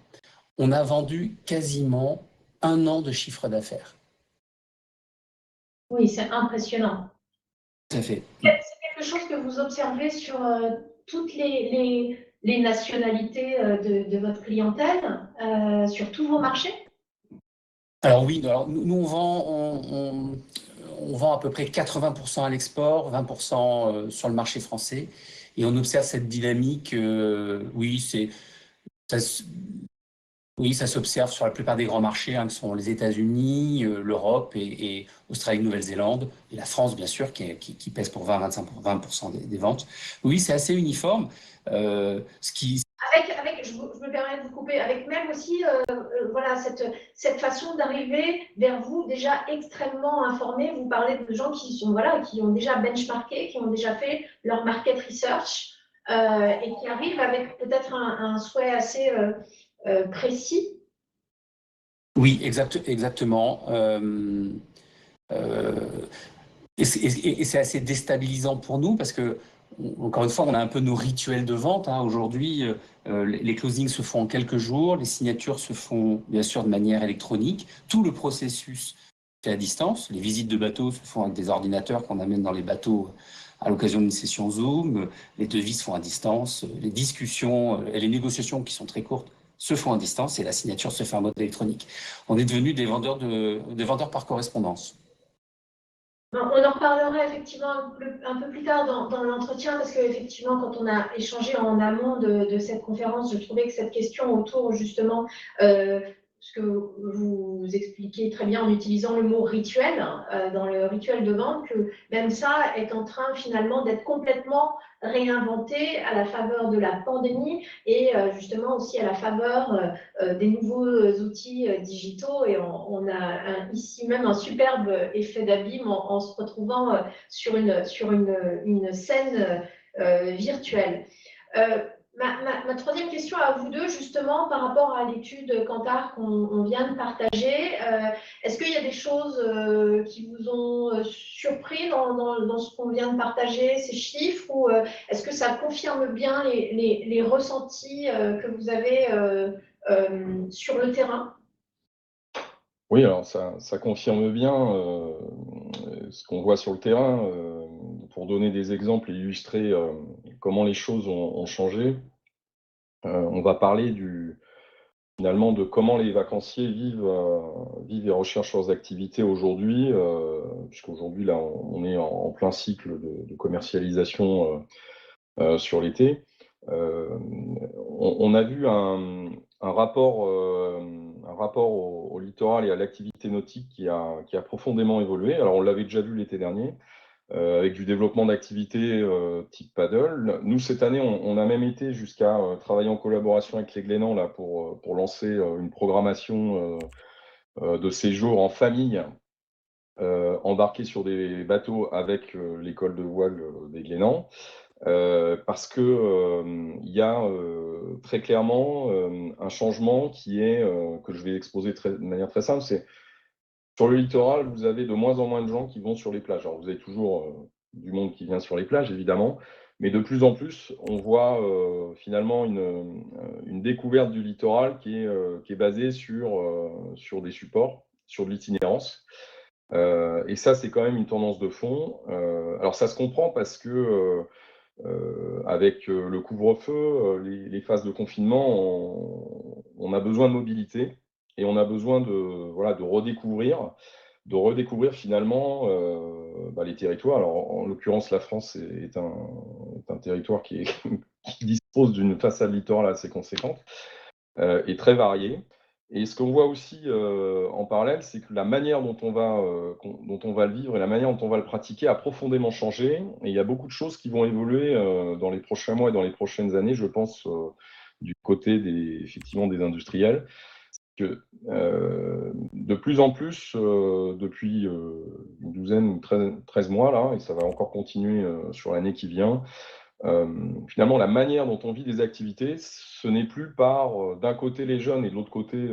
on a vendu quasiment 1 an de chiffre d'affaires.
Oui, c'est impressionnant.
Tout à fait.
C'est quelque chose que vous observez sur toutes les nationalités de votre clientèle, sur tous vos marchés?
Alors oui, nous on vend à peu près 80% à l'export, 20% sur le marché français, et on observe cette dynamique. Ça s'observe sur la plupart des grands marchés, hein, qui sont les États-Unis, l'Europe et Australie, Nouvelle-Zélande, et la France, bien sûr, qui pèse pour 20% des ventes. Oui, c'est assez uniforme. Je
me permets de vous couper, avec même aussi voilà, cette façon d'arriver vers vous déjà extrêmement informés. Vous parlez de gens qui ont déjà benchmarké, qui ont déjà fait leur market research et qui arrivent avec peut-être un souhait assez précis.
Oui, exactement. Et c'est assez déstabilisant pour nous parce que, encore une fois, on a un peu nos rituels de vente, hein. Aujourd'hui, les closings se font en quelques jours, les signatures se font bien sûr de manière électronique, tout le processus est à distance, les visites de bateaux se font avec des ordinateurs qu'on amène dans les bateaux à l'occasion d'une session Zoom, les devis se font à distance, les discussions et les négociations qui sont très courtes se font à distance et la signature se fait en mode électronique. On est devenus des vendeurs par correspondance.
On en reparlera effectivement un peu plus tard dans l'entretien, parce qu'effectivement, quand on a échangé en amont de cette conférence, je trouvais que cette question autour justement, ce que vous expliquez très bien en utilisant le mot rituel, dans le rituel de vente, que même ça est en train finalement d'être complètement réinventé à la faveur de la pandémie et justement aussi à la faveur des nouveaux outils digitaux. Et on a ici même un superbe effet d'abîme en se retrouvant sur une scène virtuelle. Ma troisième question à vous deux, justement, par rapport à l'étude Kantar qu'on vient de partager, est-ce qu'il y a des choses qui vous ont surpris dans ce qu'on vient de partager, ces chiffres, ou est-ce que ça confirme bien les ressentis que vous avez sur le terrain?
Oui, alors ça confirme bien ce qu'on voit sur le terrain. Pour donner des exemples et illustrer comment les choses ont changé, on va parler finalement de comment les vacanciers vivent et recherchent leurs activités aujourd'hui, puisqu'aujourd'hui, là, on est en plein cycle de commercialisation sur l'été. On a vu un rapport au littoral et à l'activité nautique qui a profondément évolué. Alors, on l'avait déjà vu l'été dernier, avec du développement d'activités type paddle. Nous, cette année, on a même été jusqu'à travailler en collaboration avec les Glénans là, pour lancer une programmation de séjour en famille, embarqués sur des bateaux avec l'école de voile des Glénans. Parce que il y a très clairement un changement qui est que je vais exposer de manière très simple, c'est sur le littoral, vous avez de moins en moins de gens qui vont sur les plages. Alors vous avez toujours du monde qui vient sur les plages, évidemment, mais de plus en plus, on voit finalement une découverte du littoral qui est basée sur des supports, sur de l'itinérance. Et ça, c'est quand même une tendance de fond. Alors ça se comprend parce que avec le couvre-feu, les phases de confinement, on a besoin de mobilité et on a besoin de redécouvrir finalement les territoires. Alors, en l'occurrence, la France est un territoire qui dispose d'une façade littorale assez conséquente et très variée. Et ce qu'on voit aussi en parallèle, c'est que la manière dont on va le vivre et la manière dont on va le pratiquer a profondément changé. Et il y a beaucoup de choses qui vont évoluer dans les prochains mois et dans les prochaines années, je pense, du côté effectivement des industriels. Que, de plus en plus, depuis une douzaine ou 13 mois, là, et ça va encore continuer sur l'année qui vient, finalement, la manière dont on vit des activités, ce n'est plus par d'un côté les jeunes et de l'autre côté les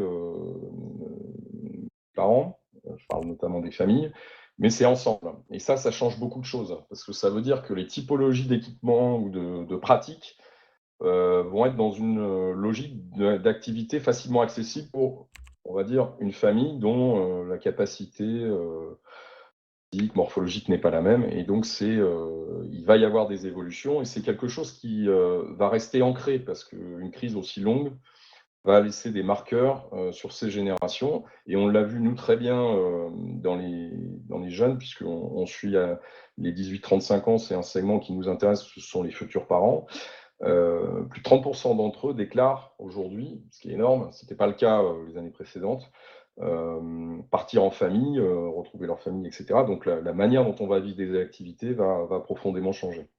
parents, je parle notamment des familles, mais c'est ensemble. Et ça change beaucoup de choses, parce que ça veut dire que les typologies d'équipements ou de pratiques vont être dans une logique d'activité facilement accessible pour, on va dire, une famille dont la capacité physique, morphologique n'est pas la même. Et donc, il va y avoir des évolutions et c'est quelque chose qui va rester ancré parce qu'une crise aussi longue va laisser des marqueurs sur ces générations. Et on l'a vu, nous, très bien dans les jeunes, puisqu'on suit les 18-35 ans, c'est un segment qui nous intéresse, ce sont les futurs parents. Plus de 30% d'entre eux déclarent aujourd'hui, ce qui est énorme, ce n'était pas le cas les années précédentes, partir en famille, retrouver leur famille, etc. Donc la manière dont on va vivre des activités va profondément changer.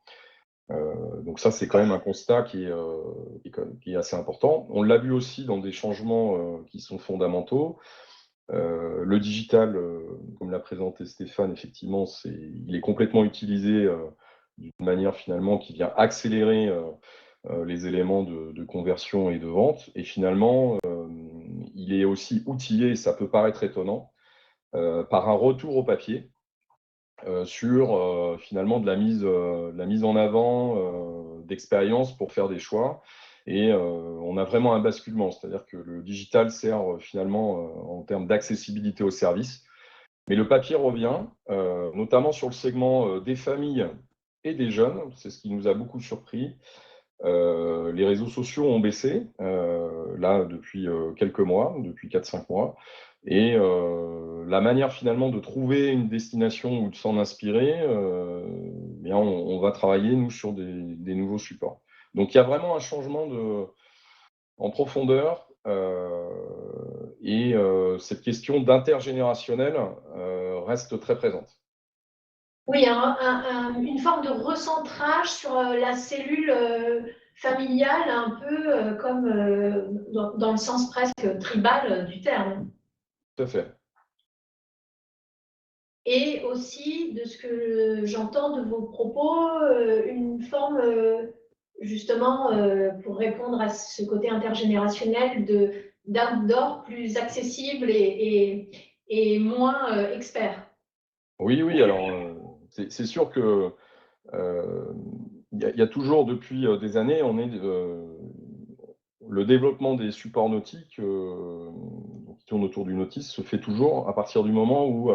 Donc ça, c'est quand même un constat qui est assez important. On l'a vu aussi dans des changements qui sont fondamentaux. Le digital, comme l'a présenté Stéphane, effectivement, il est complètement utilisé d'une manière finalement qui vient accélérer les éléments de conversion et de vente. Et finalement, il est aussi outillé, ça peut paraître étonnant, par un retour au papier sur finalement de la mise en avant d'expériences pour faire des choix. Et on a vraiment un basculement, c'est-à-dire que le digital sert finalement en termes d'accessibilité aux services. Mais le papier revient, notamment sur le segment des familles et des jeunes. C'est ce qui nous a beaucoup surpris. Les réseaux sociaux ont baissé, là, depuis quelques mois, depuis 4-5 mois. Et la manière finalement de trouver une destination ou de s'en inspirer, bien, on va travailler, nous, sur des nouveaux supports. Donc, il y a vraiment un changement en profondeur et cette question d'intergénérationnel reste très présente.
Oui, une forme de recentrage sur la cellule familiale, un peu comme dans le sens presque tribal du terme.
Tout à fait.
Et aussi, de ce que j'entends de vos propos, une forme justement, pour répondre à ce côté intergénérationnel d'outdoor plus accessible et moins expert.
Oui, alors c'est sûr que il y a toujours depuis des années, le développement des supports nautiques qui tournent autour du nautisme se fait toujours à partir du moment où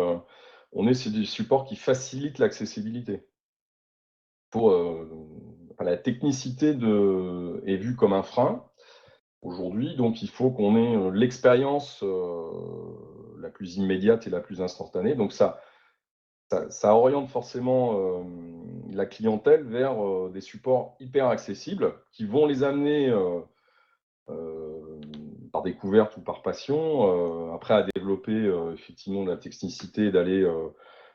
c'est des supports qui facilitent l'accessibilité. La technicité est vue comme un frein aujourd'hui, donc il faut qu'on ait l'expérience la plus immédiate et la plus instantanée. Donc ça oriente forcément la clientèle vers des supports hyper accessibles qui vont les amener par découverte ou par passion, après à développer effectivement la technicité d'aller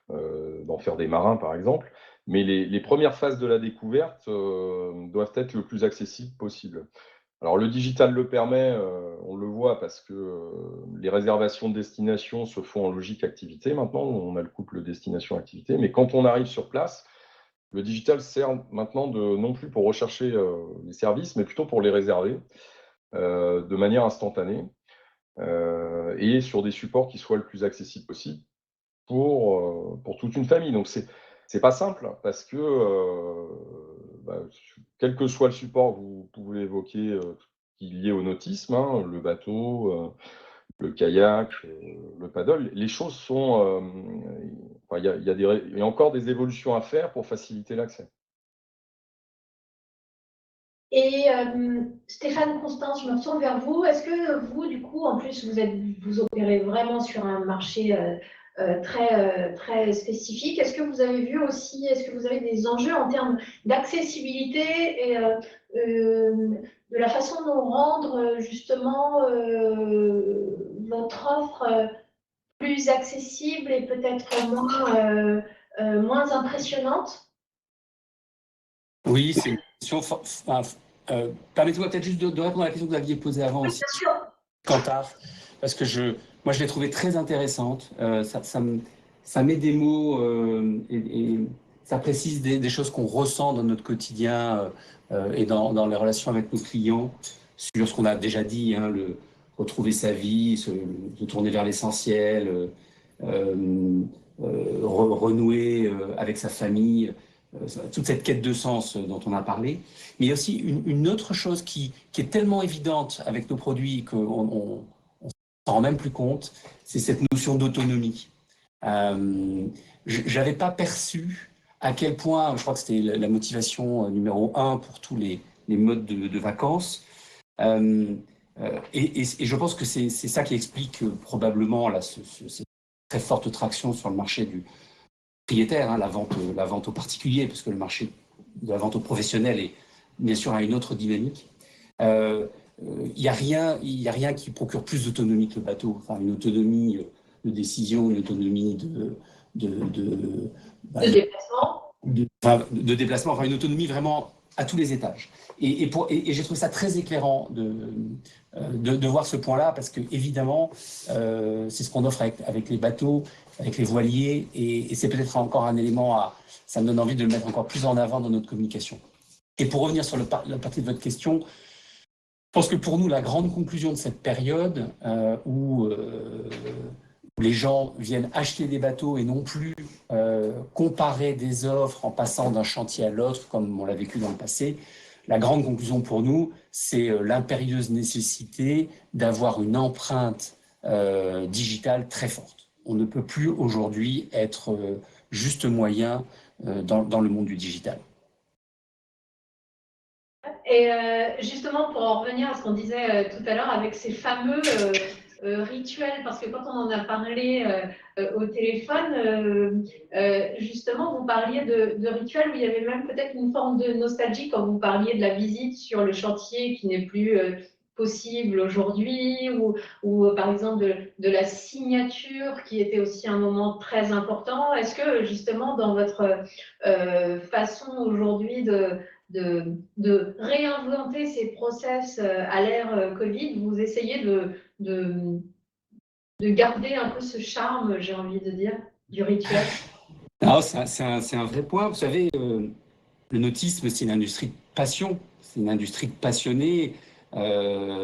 d'en faire des marins par exemple. Mais les premières phases de la découverte doivent être le plus accessibles possible. Alors le digital le permet, on le voit parce que les réservations de destination se font en logique activité maintenant, on a le couple destination-activité, mais quand on arrive sur place, le digital sert maintenant non plus pour rechercher les services, mais plutôt pour les réserver de manière instantanée et sur des supports qui soient le plus accessibles possible pour toute une famille. Donc c'est pas simple parce que quel que soit le support, vous pouvez évoquer qui est lié au nautisme, hein, le bateau, le kayak, le paddle. Les choses sont, il y a encore des évolutions à faire pour faciliter l'accès.
Et Stéphane, Constance, je me retourne vers vous. Est-ce que vous, du coup, en plus, vous opérez vraiment sur un marché très spécifique? Est-ce que vous avez vu aussi, est-ce que vous avez des enjeux en termes d'accessibilité et de la façon de rendre justement votre offre plus accessible et peut-être moins impressionnante?
Oui, c'est une question. Permettez-moi peut-être juste de répondre à la question que vous aviez posée avant aussi,
Bien sûr.
Kantar, parce que moi, je l'ai trouvée très intéressante. Ça met des mots et ça précise des choses qu'on ressent dans notre quotidien et dans les relations avec nos clients sur ce qu'on a déjà dit, hein, retrouver sa vie, se tourner vers l'essentiel, renouer avec sa famille. Toute cette quête de sens dont on a parlé. Mais il y a aussi une autre chose qui est tellement évidente avec nos produits qu'on ne s'en rend même plus compte, c'est cette notion d'autonomie. Je n'avais pas perçu à quel point, je crois que c'était la motivation numéro 1 pour tous les modes de vacances. Et je pense que c'est ça qui explique probablement cette très forte traction sur le marché du propriétaire, hein, la vente aux particuliers, parce que le marché de la vente aux professionnels est bien sûr à une autre dynamique. Il n'y a rien qui procure plus d'autonomie que le bateau. Enfin, une autonomie de décision, une autonomie de déplacement, enfin une autonomie vraiment à tous les étages. Et j'ai trouvé ça très éclairant de voir ce point-là, parce que évidemment, c'est ce qu'on offre avec les bateaux, avec les voiliers, et c'est peut-être encore un élément ça me donne envie de le mettre encore plus en avant dans notre communication. Et pour revenir sur la partie de votre question, je pense que pour nous, la grande conclusion de cette période où les gens viennent acheter des bateaux et non plus comparer des offres en passant d'un chantier à l'autre, comme on l'a vécu dans le passé, la grande conclusion pour nous, c'est l'impérieuse nécessité d'avoir une empreinte digitale très forte. On ne peut plus aujourd'hui être juste moyen dans le monde du digital.
Et justement, pour en revenir à ce qu'on disait tout à l'heure avec ces fameux rituels, parce que quand on en a parlé au téléphone, justement, vous parliez de rituels où il y avait même peut-être une forme de nostalgie quand vous parliez de la visite sur le chantier qui n'est plus possible aujourd'hui, ou par exemple de la signature qui était aussi un moment très important. Est-ce que justement dans votre façon aujourd'hui de réinventer ces process à l'ère Covid, vous essayez de garder un peu ce charme, j'ai envie de dire, du rituel?
C'est un vrai point. Vous savez, le nautisme, c'est une industrie de passion. c'est une industrie de passionnés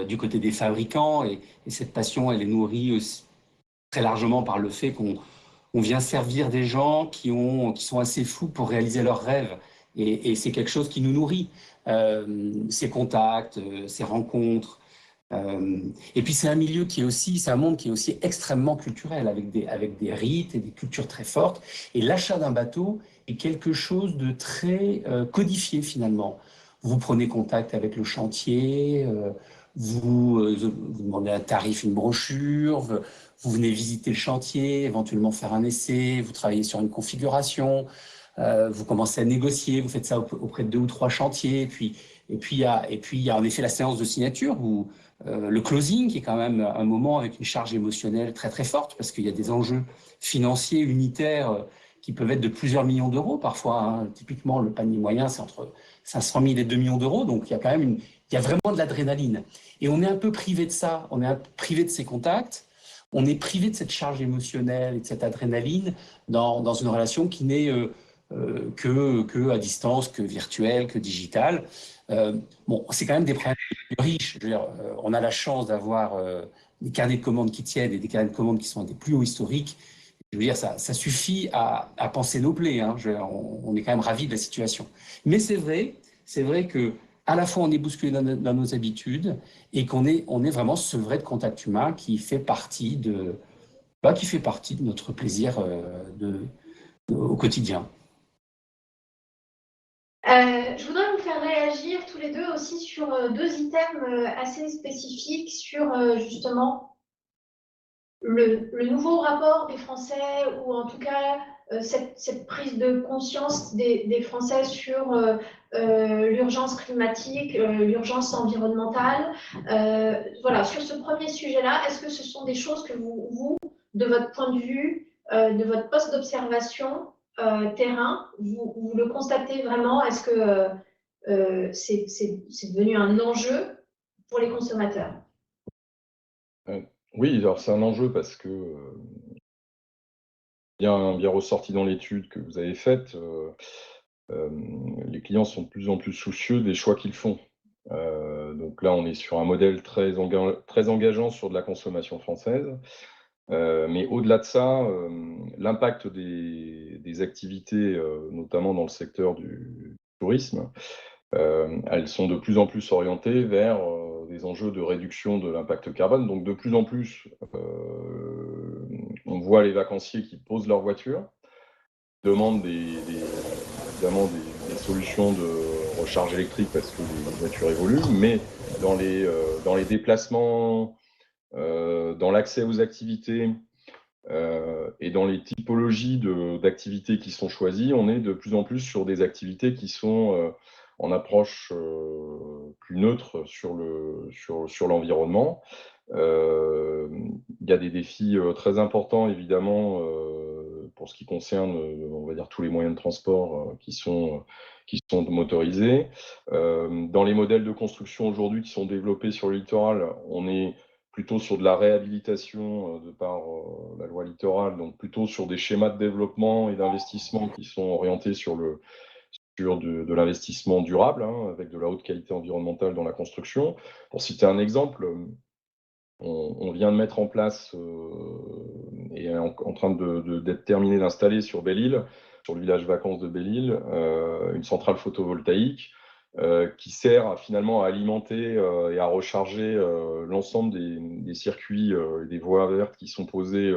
du côté des fabricants, et cette passion, elle est nourrie aussi très largement par le fait qu'on vient servir des gens qui sont assez fous pour réaliser leurs rêves. Et c'est quelque chose qui nous nourrit. Ces contacts, ces rencontres. Et puis c'est un milieu qui est aussi, c'est un monde qui est aussi extrêmement culturel, avec des rites et des cultures très fortes. Et l'achat d'un bateau est quelque chose de très codifié finalement. Vous prenez contact avec le chantier, vous demandez un tarif, une brochure, vous venez visiter le chantier, éventuellement faire un essai, vous travaillez sur une configuration, vous commencez à négocier, vous faites ça auprès de 2 ou 3 chantiers, et puis il y a en effet la séance de signature où le closing, qui est quand même un moment avec une charge émotionnelle très très forte, parce qu'il y a des enjeux financiers unitaires qui peuvent être de plusieurs millions d'euros parfois. Hein. Typiquement, le panier moyen, c'est entre 500 000 et 2 millions d'euros, donc il y a quand même il y a vraiment de l'adrénaline. Et on est un peu privé de ça, on est un peu privé de ces contacts, on est privé de cette charge émotionnelle et de cette adrénaline dans une relation qui n'est que à distance, que virtuelle, que digitale. Bon, c'est quand même des problèmes riches. Je veux dire, on a la chance d'avoir des carnets de commandes qui tiennent et des carnets de commandes qui sont des plus hauts historiques. Je veux dire, ça suffit à penser nos plaies. Hein. On est quand même ravis de la situation. Mais c'est vrai que à la fois on est bousculé dans nos habitudes et qu'on est vraiment sevré de contact humain qui fait partie de notre plaisir au quotidien.
Je voudrais vous faire réagir tous les deux aussi sur 2 items assez spécifiques sur justement le nouveau rapport des Français, ou en tout cas cette prise de conscience des Français sur l'urgence climatique, l'urgence environnementale. Voilà, sur ce premier sujet-là, est-ce que ce sont des choses que vous, de votre point de vue, de votre poste d'observation terrain, vous le constatez vraiment? Est-ce que c'est devenu un enjeu pour les consommateurs?
Oui, alors c'est un enjeu parce que, bien ressorti dans l'étude que vous avez faite, les clients sont de plus en plus soucieux des choix qu'ils font. Donc là, on est sur un modèle très engageant sur de la consommation française. Mais au-delà de ça, l'impact des activités, notamment dans le secteur du tourisme, elles sont de plus en plus orientées vers des enjeux de réduction de l'impact carbone. Donc de plus en plus, on voit les vacanciers qui posent leur voiture, demandent évidemment des solutions de recharge électrique parce que les voitures évoluent, mais dans les déplacements, dans l'accès aux activités, et dans les typologies d'activités qui sont choisies, on est de plus en plus sur des activités qui sont en approche plus neutre sur l'environnement. Il y a des défis très importants, évidemment, pour ce qui concerne, on va dire, tous les moyens de transport qui sont motorisés. Dans les modèles de construction aujourd'hui qui sont développés sur le littoral, on est plutôt sur de la réhabilitation de par la loi littorale, donc plutôt sur des schémas de développement et d'investissement qui sont orientés sur de l'investissement durable, hein, avec de la haute qualité environnementale dans la construction. Pour citer un exemple, on vient de mettre en place et est en train d'être terminé d'installer sur Belle-Île, sur le village vacances de Belle-Île, une centrale photovoltaïque qui sert finalement à alimenter et à recharger l'ensemble des circuits et des voies vertes qui sont posées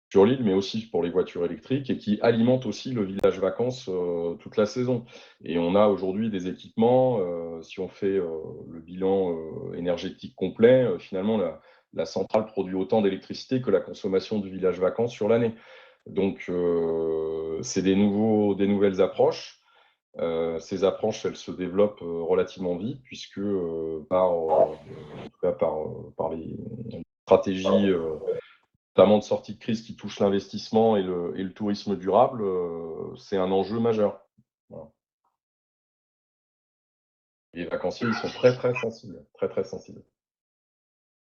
sur l'île, mais aussi pour les voitures électriques, et qui alimente aussi le village vacances toute la saison. Et on a aujourd'hui des équipements, si on fait le bilan énergétique complet, finalement la centrale produit autant d'électricité que la consommation du village vacances sur l'année. Donc c'est des nouvelles approches. Ces approches, elles se développent relativement vite, puisque en tout cas par les stratégies notamment de sortie de crise qui touchent l'investissement et le tourisme durable, c'est un enjeu majeur. Voilà. Les vacanciers, ils sont très très sensibles, très très sensibles.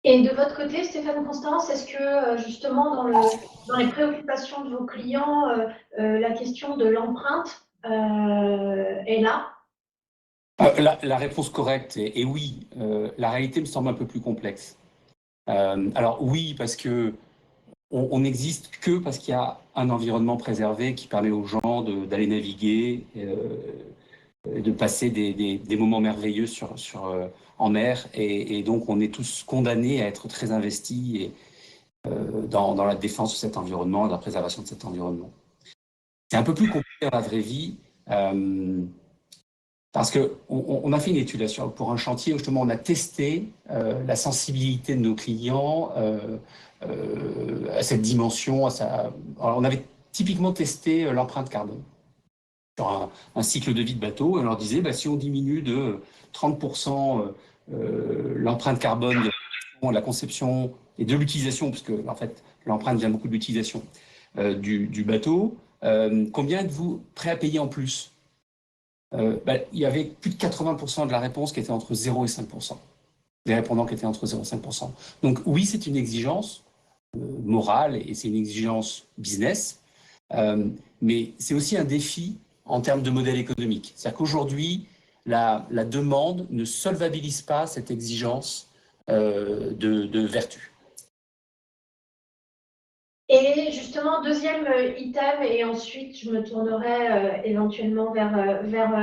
Et de votre côté, Stéphane Constance, est-ce que justement dans les préoccupations de vos clients, la question de l'empreinte est là?
La réponse correcte est oui. La réalité me semble un peu plus complexe. Alors oui, parce que on n'existe que parce qu'il y a un environnement préservé qui permet aux gens d'aller naviguer, de passer des moments merveilleux en mer. Et donc, on est tous condamnés à être très investis dans la défense de cet environnement, de la préservation de cet environnement. C'est un peu plus compliqué dans la vraie vie. Parce qu'on a fait une étude pour un chantier où justement on a testé la sensibilité de nos clients à cette dimension. Alors, on avait typiquement testé l'empreinte carbone sur un cycle de vie de bateau. Et on leur disait, si on diminue de 30% l'empreinte carbone de la conception et de l'utilisation, parce que en fait l'empreinte vient beaucoup de l'utilisation du bateau, combien êtes-vous prêt à payer en plus? Il y avait plus de 80% de la réponse qui était entre 0 et 5%. Des répondants qui étaient entre 0 et 5%. Donc oui, c'est une exigence morale et c'est une exigence business, mais c'est aussi un défi en termes de modèle économique. C'est-à-dire qu'aujourd'hui, la demande ne solvabilise pas cette exigence de vertu.
Et justement, deuxième item, et ensuite je me tournerai éventuellement vers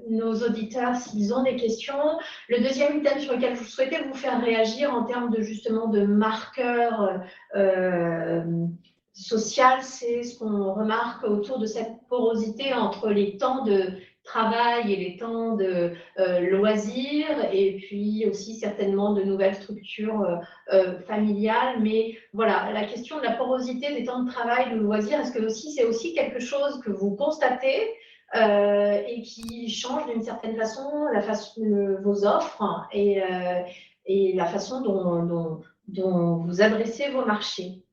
nos auditeurs s'ils ont des questions. Le deuxième item sur lequel je souhaitais vous faire réagir en termes de justement de marqueurs social, c'est ce qu'on remarque autour de cette porosité entre les temps de travail et les temps de loisirs, et puis aussi certainement de nouvelles structures familiales. Mais voilà, la question de la porosité des temps de travail, de loisirs, est-ce que c'est aussi quelque chose que vous constatez et qui change d'une certaine façon vos offres et la façon dont vous adressez vos marchés?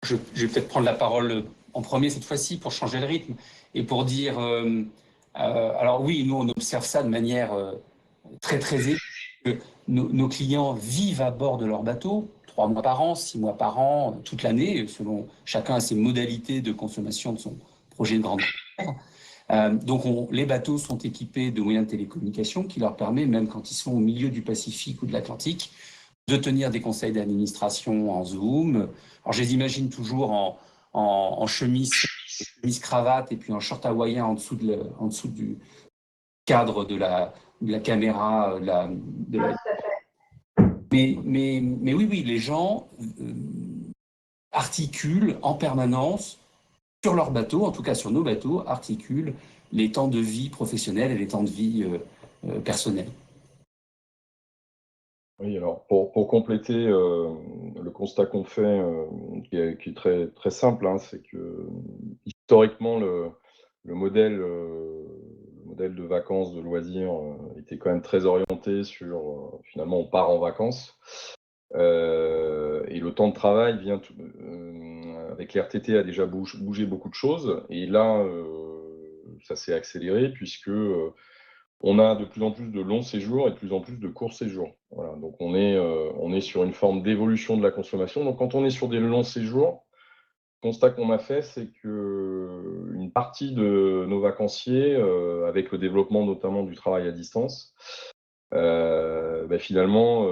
Je vais peut-être prendre la parole en premier cette fois-ci pour changer le rythme et pour dire, alors oui, nous on observe ça de manière très très aiguë. Nos clients vivent à bord de leur bateau 3 mois par an, 6 mois par an, toute l'année, selon chacun a ses modalités de consommation de son projet de grande donc les bateaux sont équipés de moyens de télécommunication qui leur permet, même quand ils sont au milieu du Pacifique ou de l'Atlantique, de tenir des conseils d'administration en Zoom. Alors, je les imagine toujours en chemise cravate et puis en short hawaïen en dessous du cadre de la caméra. Mais oui, les gens articulent en permanence sur leur bateau, en tout cas sur nos bateaux, articulent les temps de vie professionnelle et les temps de vie personnels.
Oui, alors pour compléter le constat qu'on fait, qui est très, très simple, hein, c'est que historiquement, le modèle de vacances, de loisirs, était quand même très orienté sur finalement on part en vacances. Et le temps de travail vient avec l'RTT a déjà bougé beaucoup de choses. Et là, ça s'est accéléré puisque on a de plus en plus de longs séjours et de plus en plus de courts séjours. Voilà, donc on est sur une forme d'évolution de la consommation. Donc quand on est sur des longs séjours, le constat qu'on a fait, c'est qu'une partie de nos vacanciers, avec le développement notamment du travail à distance, finalement,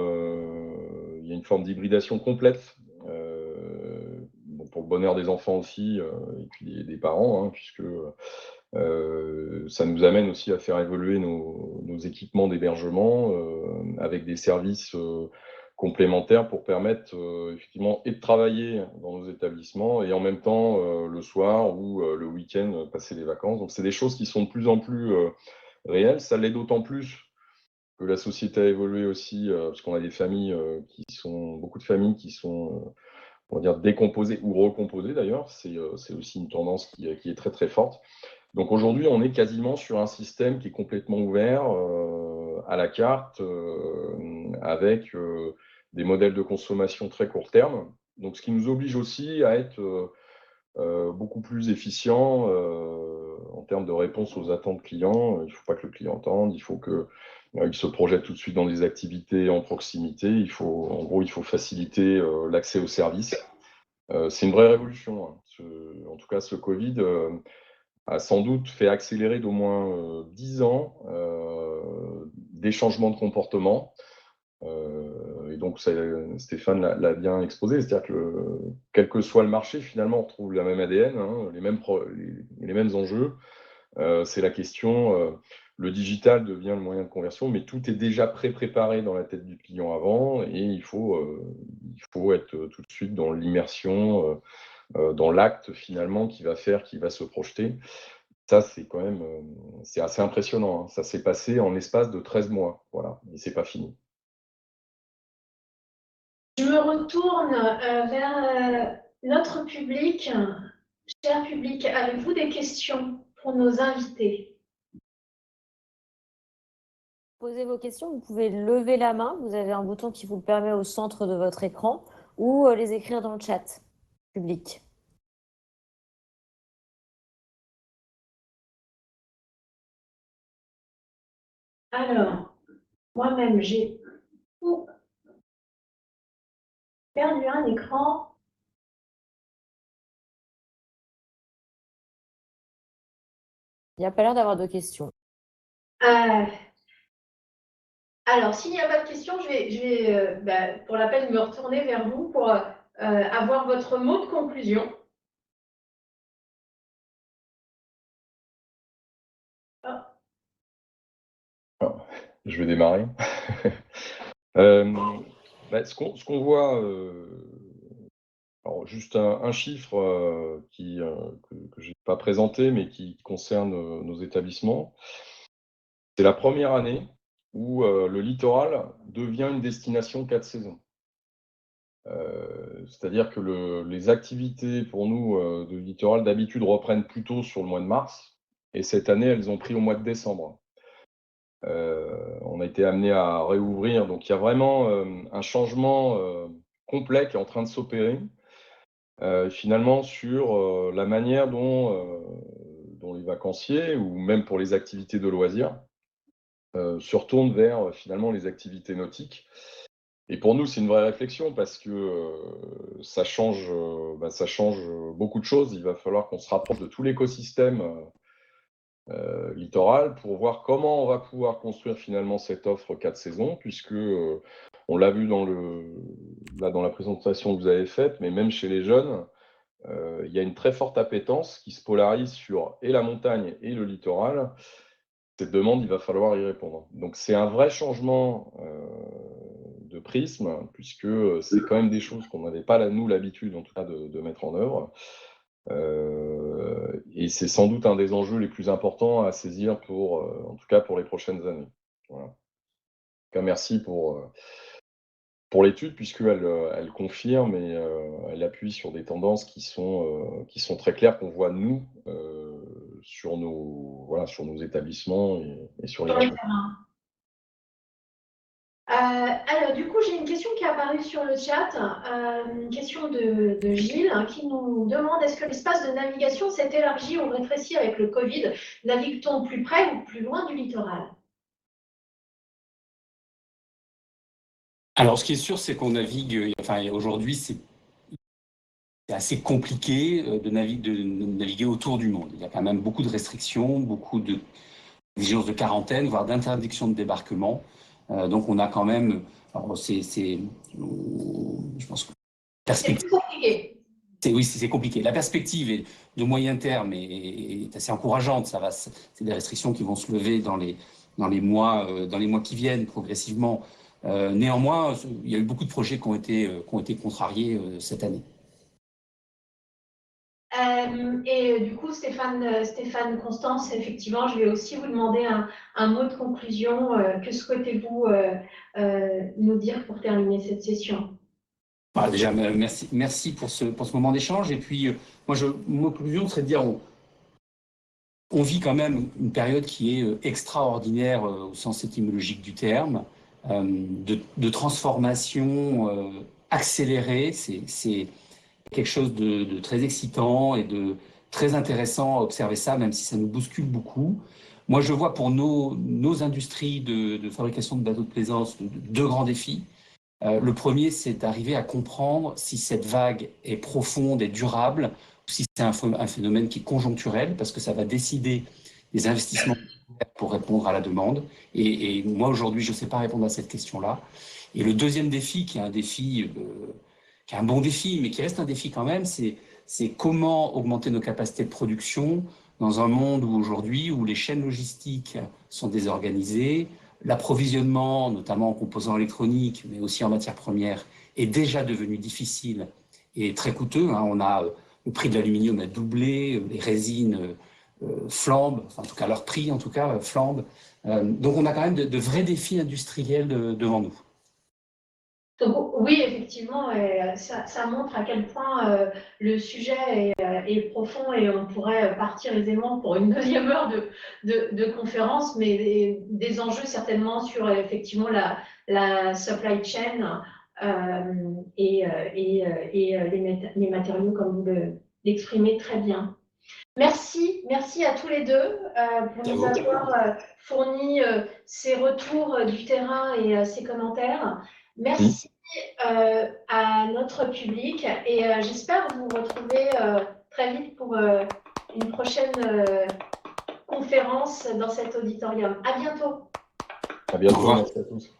il y a une forme d'hybridation complète, pour le bonheur des enfants aussi, et puis des parents, hein, puisque ça nous amène aussi à faire évoluer nos équipements d'hébergement avec des services complémentaires pour permettre effectivement et de travailler dans nos établissements et en même temps le soir ou le week-end passer les vacances. Donc c'est des choses qui sont de plus en plus réelles. Ça l'est d'autant plus que la société a évolué aussi, parce qu'on a des familles beaucoup de familles qui sont on va dire décomposées ou recomposées d'ailleurs. C'est aussi une tendance qui est très très forte. Donc aujourd'hui, on est quasiment sur un système qui est complètement ouvert à la carte, avec des modèles de consommation très court terme. Donc ce qui nous oblige aussi à être beaucoup plus efficient en termes de réponse aux attentes clients. Il ne faut pas que le client attende, il faut qu'il se projette tout de suite dans des activités en proximité. En gros, il faut faciliter l'accès aux services. C'est une vraie révolution, hein. En tout cas, ce Covid a sans doute fait accélérer d'au moins 10 ans des changements de comportement. Et donc, Stéphane l'a bien exposé, c'est-à-dire que quel que soit le marché, finalement, on retrouve la même ADN, hein, les mêmes enjeux. C'est la question, le digital devient le moyen de conversion, mais tout est déjà préparé dans la tête du client avant, et il faut être tout de suite dans l'immersion, dans l'acte finalement qui va se projeter. Ça, c'est quand même c'est assez impressionnant, hein. Ça s'est passé en l'espace de 13 mois, voilà, et c'est pas fini.
Je me retourne vers notre public. Cher public, avez-vous des questions pour nos invités?
Posez vos questions, vous pouvez lever la main, vous avez un bouton qui vous le permet au centre de votre écran, ou les écrire dans le chat public.
Alors, moi-même, j'ai perdu un écran.
Il n'y a pas l'air d'avoir de questions.
Alors, s'il n'y a pas de questions, je vais pour la peine me retourner vers vous pour avoir votre mot de conclusion.
Je vais démarrer. Ce qu'on voit, alors juste un chiffre que je n'ai pas présenté, mais qui concerne nos établissements. C'est la première année où le littoral devient une destination 4 saisons. C'est-à-dire que les activités pour nous de littoral d'habitude reprennent plutôt sur le mois de mars, et cette année elles ont pris au mois de décembre. On a été amené à réouvrir, donc il y a vraiment un changement complet qui est en train de s'opérer finalement sur la manière dont les vacanciers, ou même pour les activités de loisirs, se retournent vers finalement les activités nautiques. Et pour nous, c'est une vraie réflexion parce que ça change beaucoup de choses. Il va falloir qu'on se rapproche de tout l'écosystème littoral pour voir comment on va pouvoir construire finalement cette offre 4 saisons, puisque on l'a vu dans la présentation que vous avez faite, mais même chez les jeunes, il y a une très forte appétence qui se polarise sur et la montagne et le littoral. Cette demande, il va falloir y répondre. Donc c'est un vrai changement de prisme, puisque c'est quand même des choses qu'on n'avait pas nous l'habitude en tout cas de mettre en œuvre. Et c'est sans doute un des enjeux les plus importants à saisir en tout cas pour les prochaines années. Voilà. En tout cas, merci pour l'étude, puisqu'elle confirme et elle appuie sur des tendances qui sont très claires, qu'on voit nous sur nos établissements et sur les régions.
Alors, du coup, j'ai une question qui est apparue sur le chat, une question de Gilles qui nous demande: est-ce que l'espace de navigation s'est élargi ou rétréci avec le Covid? Navigue-t-on plus près ou plus loin du littoral?
Alors, ce qui est sûr, c'est qu'on navigue, aujourd'hui, c'est assez compliqué de naviguer autour du monde. Il y a quand même beaucoup de restrictions, beaucoup de exigences de quarantaine, voire d'interdiction de débarquement. Donc, on a quand même, je pense que
c'est plus compliqué.
Oui, c'est compliqué. La perspective de moyen terme est assez encourageante. C'est des restrictions qui vont se lever dans les mois qui viennent progressivement. Néanmoins, il y a eu beaucoup de projets qui ont été contrariés cette année.
Et du coup, Stéphane Constance, effectivement, je vais aussi vous demander un mot de conclusion. Que souhaitez-vous nous dire pour terminer cette session?
Déjà, merci pour ce moment d'échange. Et puis, mon conclusion serait de dire, on vit quand même une période qui est extraordinaire au sens étymologique du terme, de transformation accélérée. C'est quelque chose de très excitant et de très intéressant à observer ça, même si ça nous bouscule beaucoup. Moi, je vois pour nos industries de fabrication de bateaux de plaisance deux grands défis. Le premier, c'est d'arriver à comprendre si cette vague est profonde et durable si c'est un phénomène qui est conjoncturel, parce que ça va décider des investissements pour répondre à la demande. Et moi, aujourd'hui, je ne sais pas répondre à cette question-là. Et le deuxième défi, qui est un défi, qui est un bon défi, mais qui reste un défi quand même, c'est comment augmenter nos capacités de production dans un monde où aujourd'hui, où les chaînes logistiques sont désorganisées, l'approvisionnement, notamment en composants électroniques, mais aussi en matières premières, est déjà devenu difficile et très coûteux. On a le prix de l'aluminium a doublé, les résines flambent, enfin, en tout cas leur prix en tout cas flambe. Donc on a quand même de vrais défis industriels devant nous.
Donc, oui, effectivement, ça montre à quel point le sujet est profond et on pourrait partir aisément pour une deuxième heure de conférence, mais des enjeux certainement sur effectivement la supply chain et les matériaux comme vous l'exprimez très bien. Merci à tous les deux pour nous avoir fourni ces retours du terrain et ces commentaires. Merci à notre public et j'espère vous retrouver très vite pour une prochaine conférence dans cet auditorium. À bientôt.
À bientôt. Merci à tous.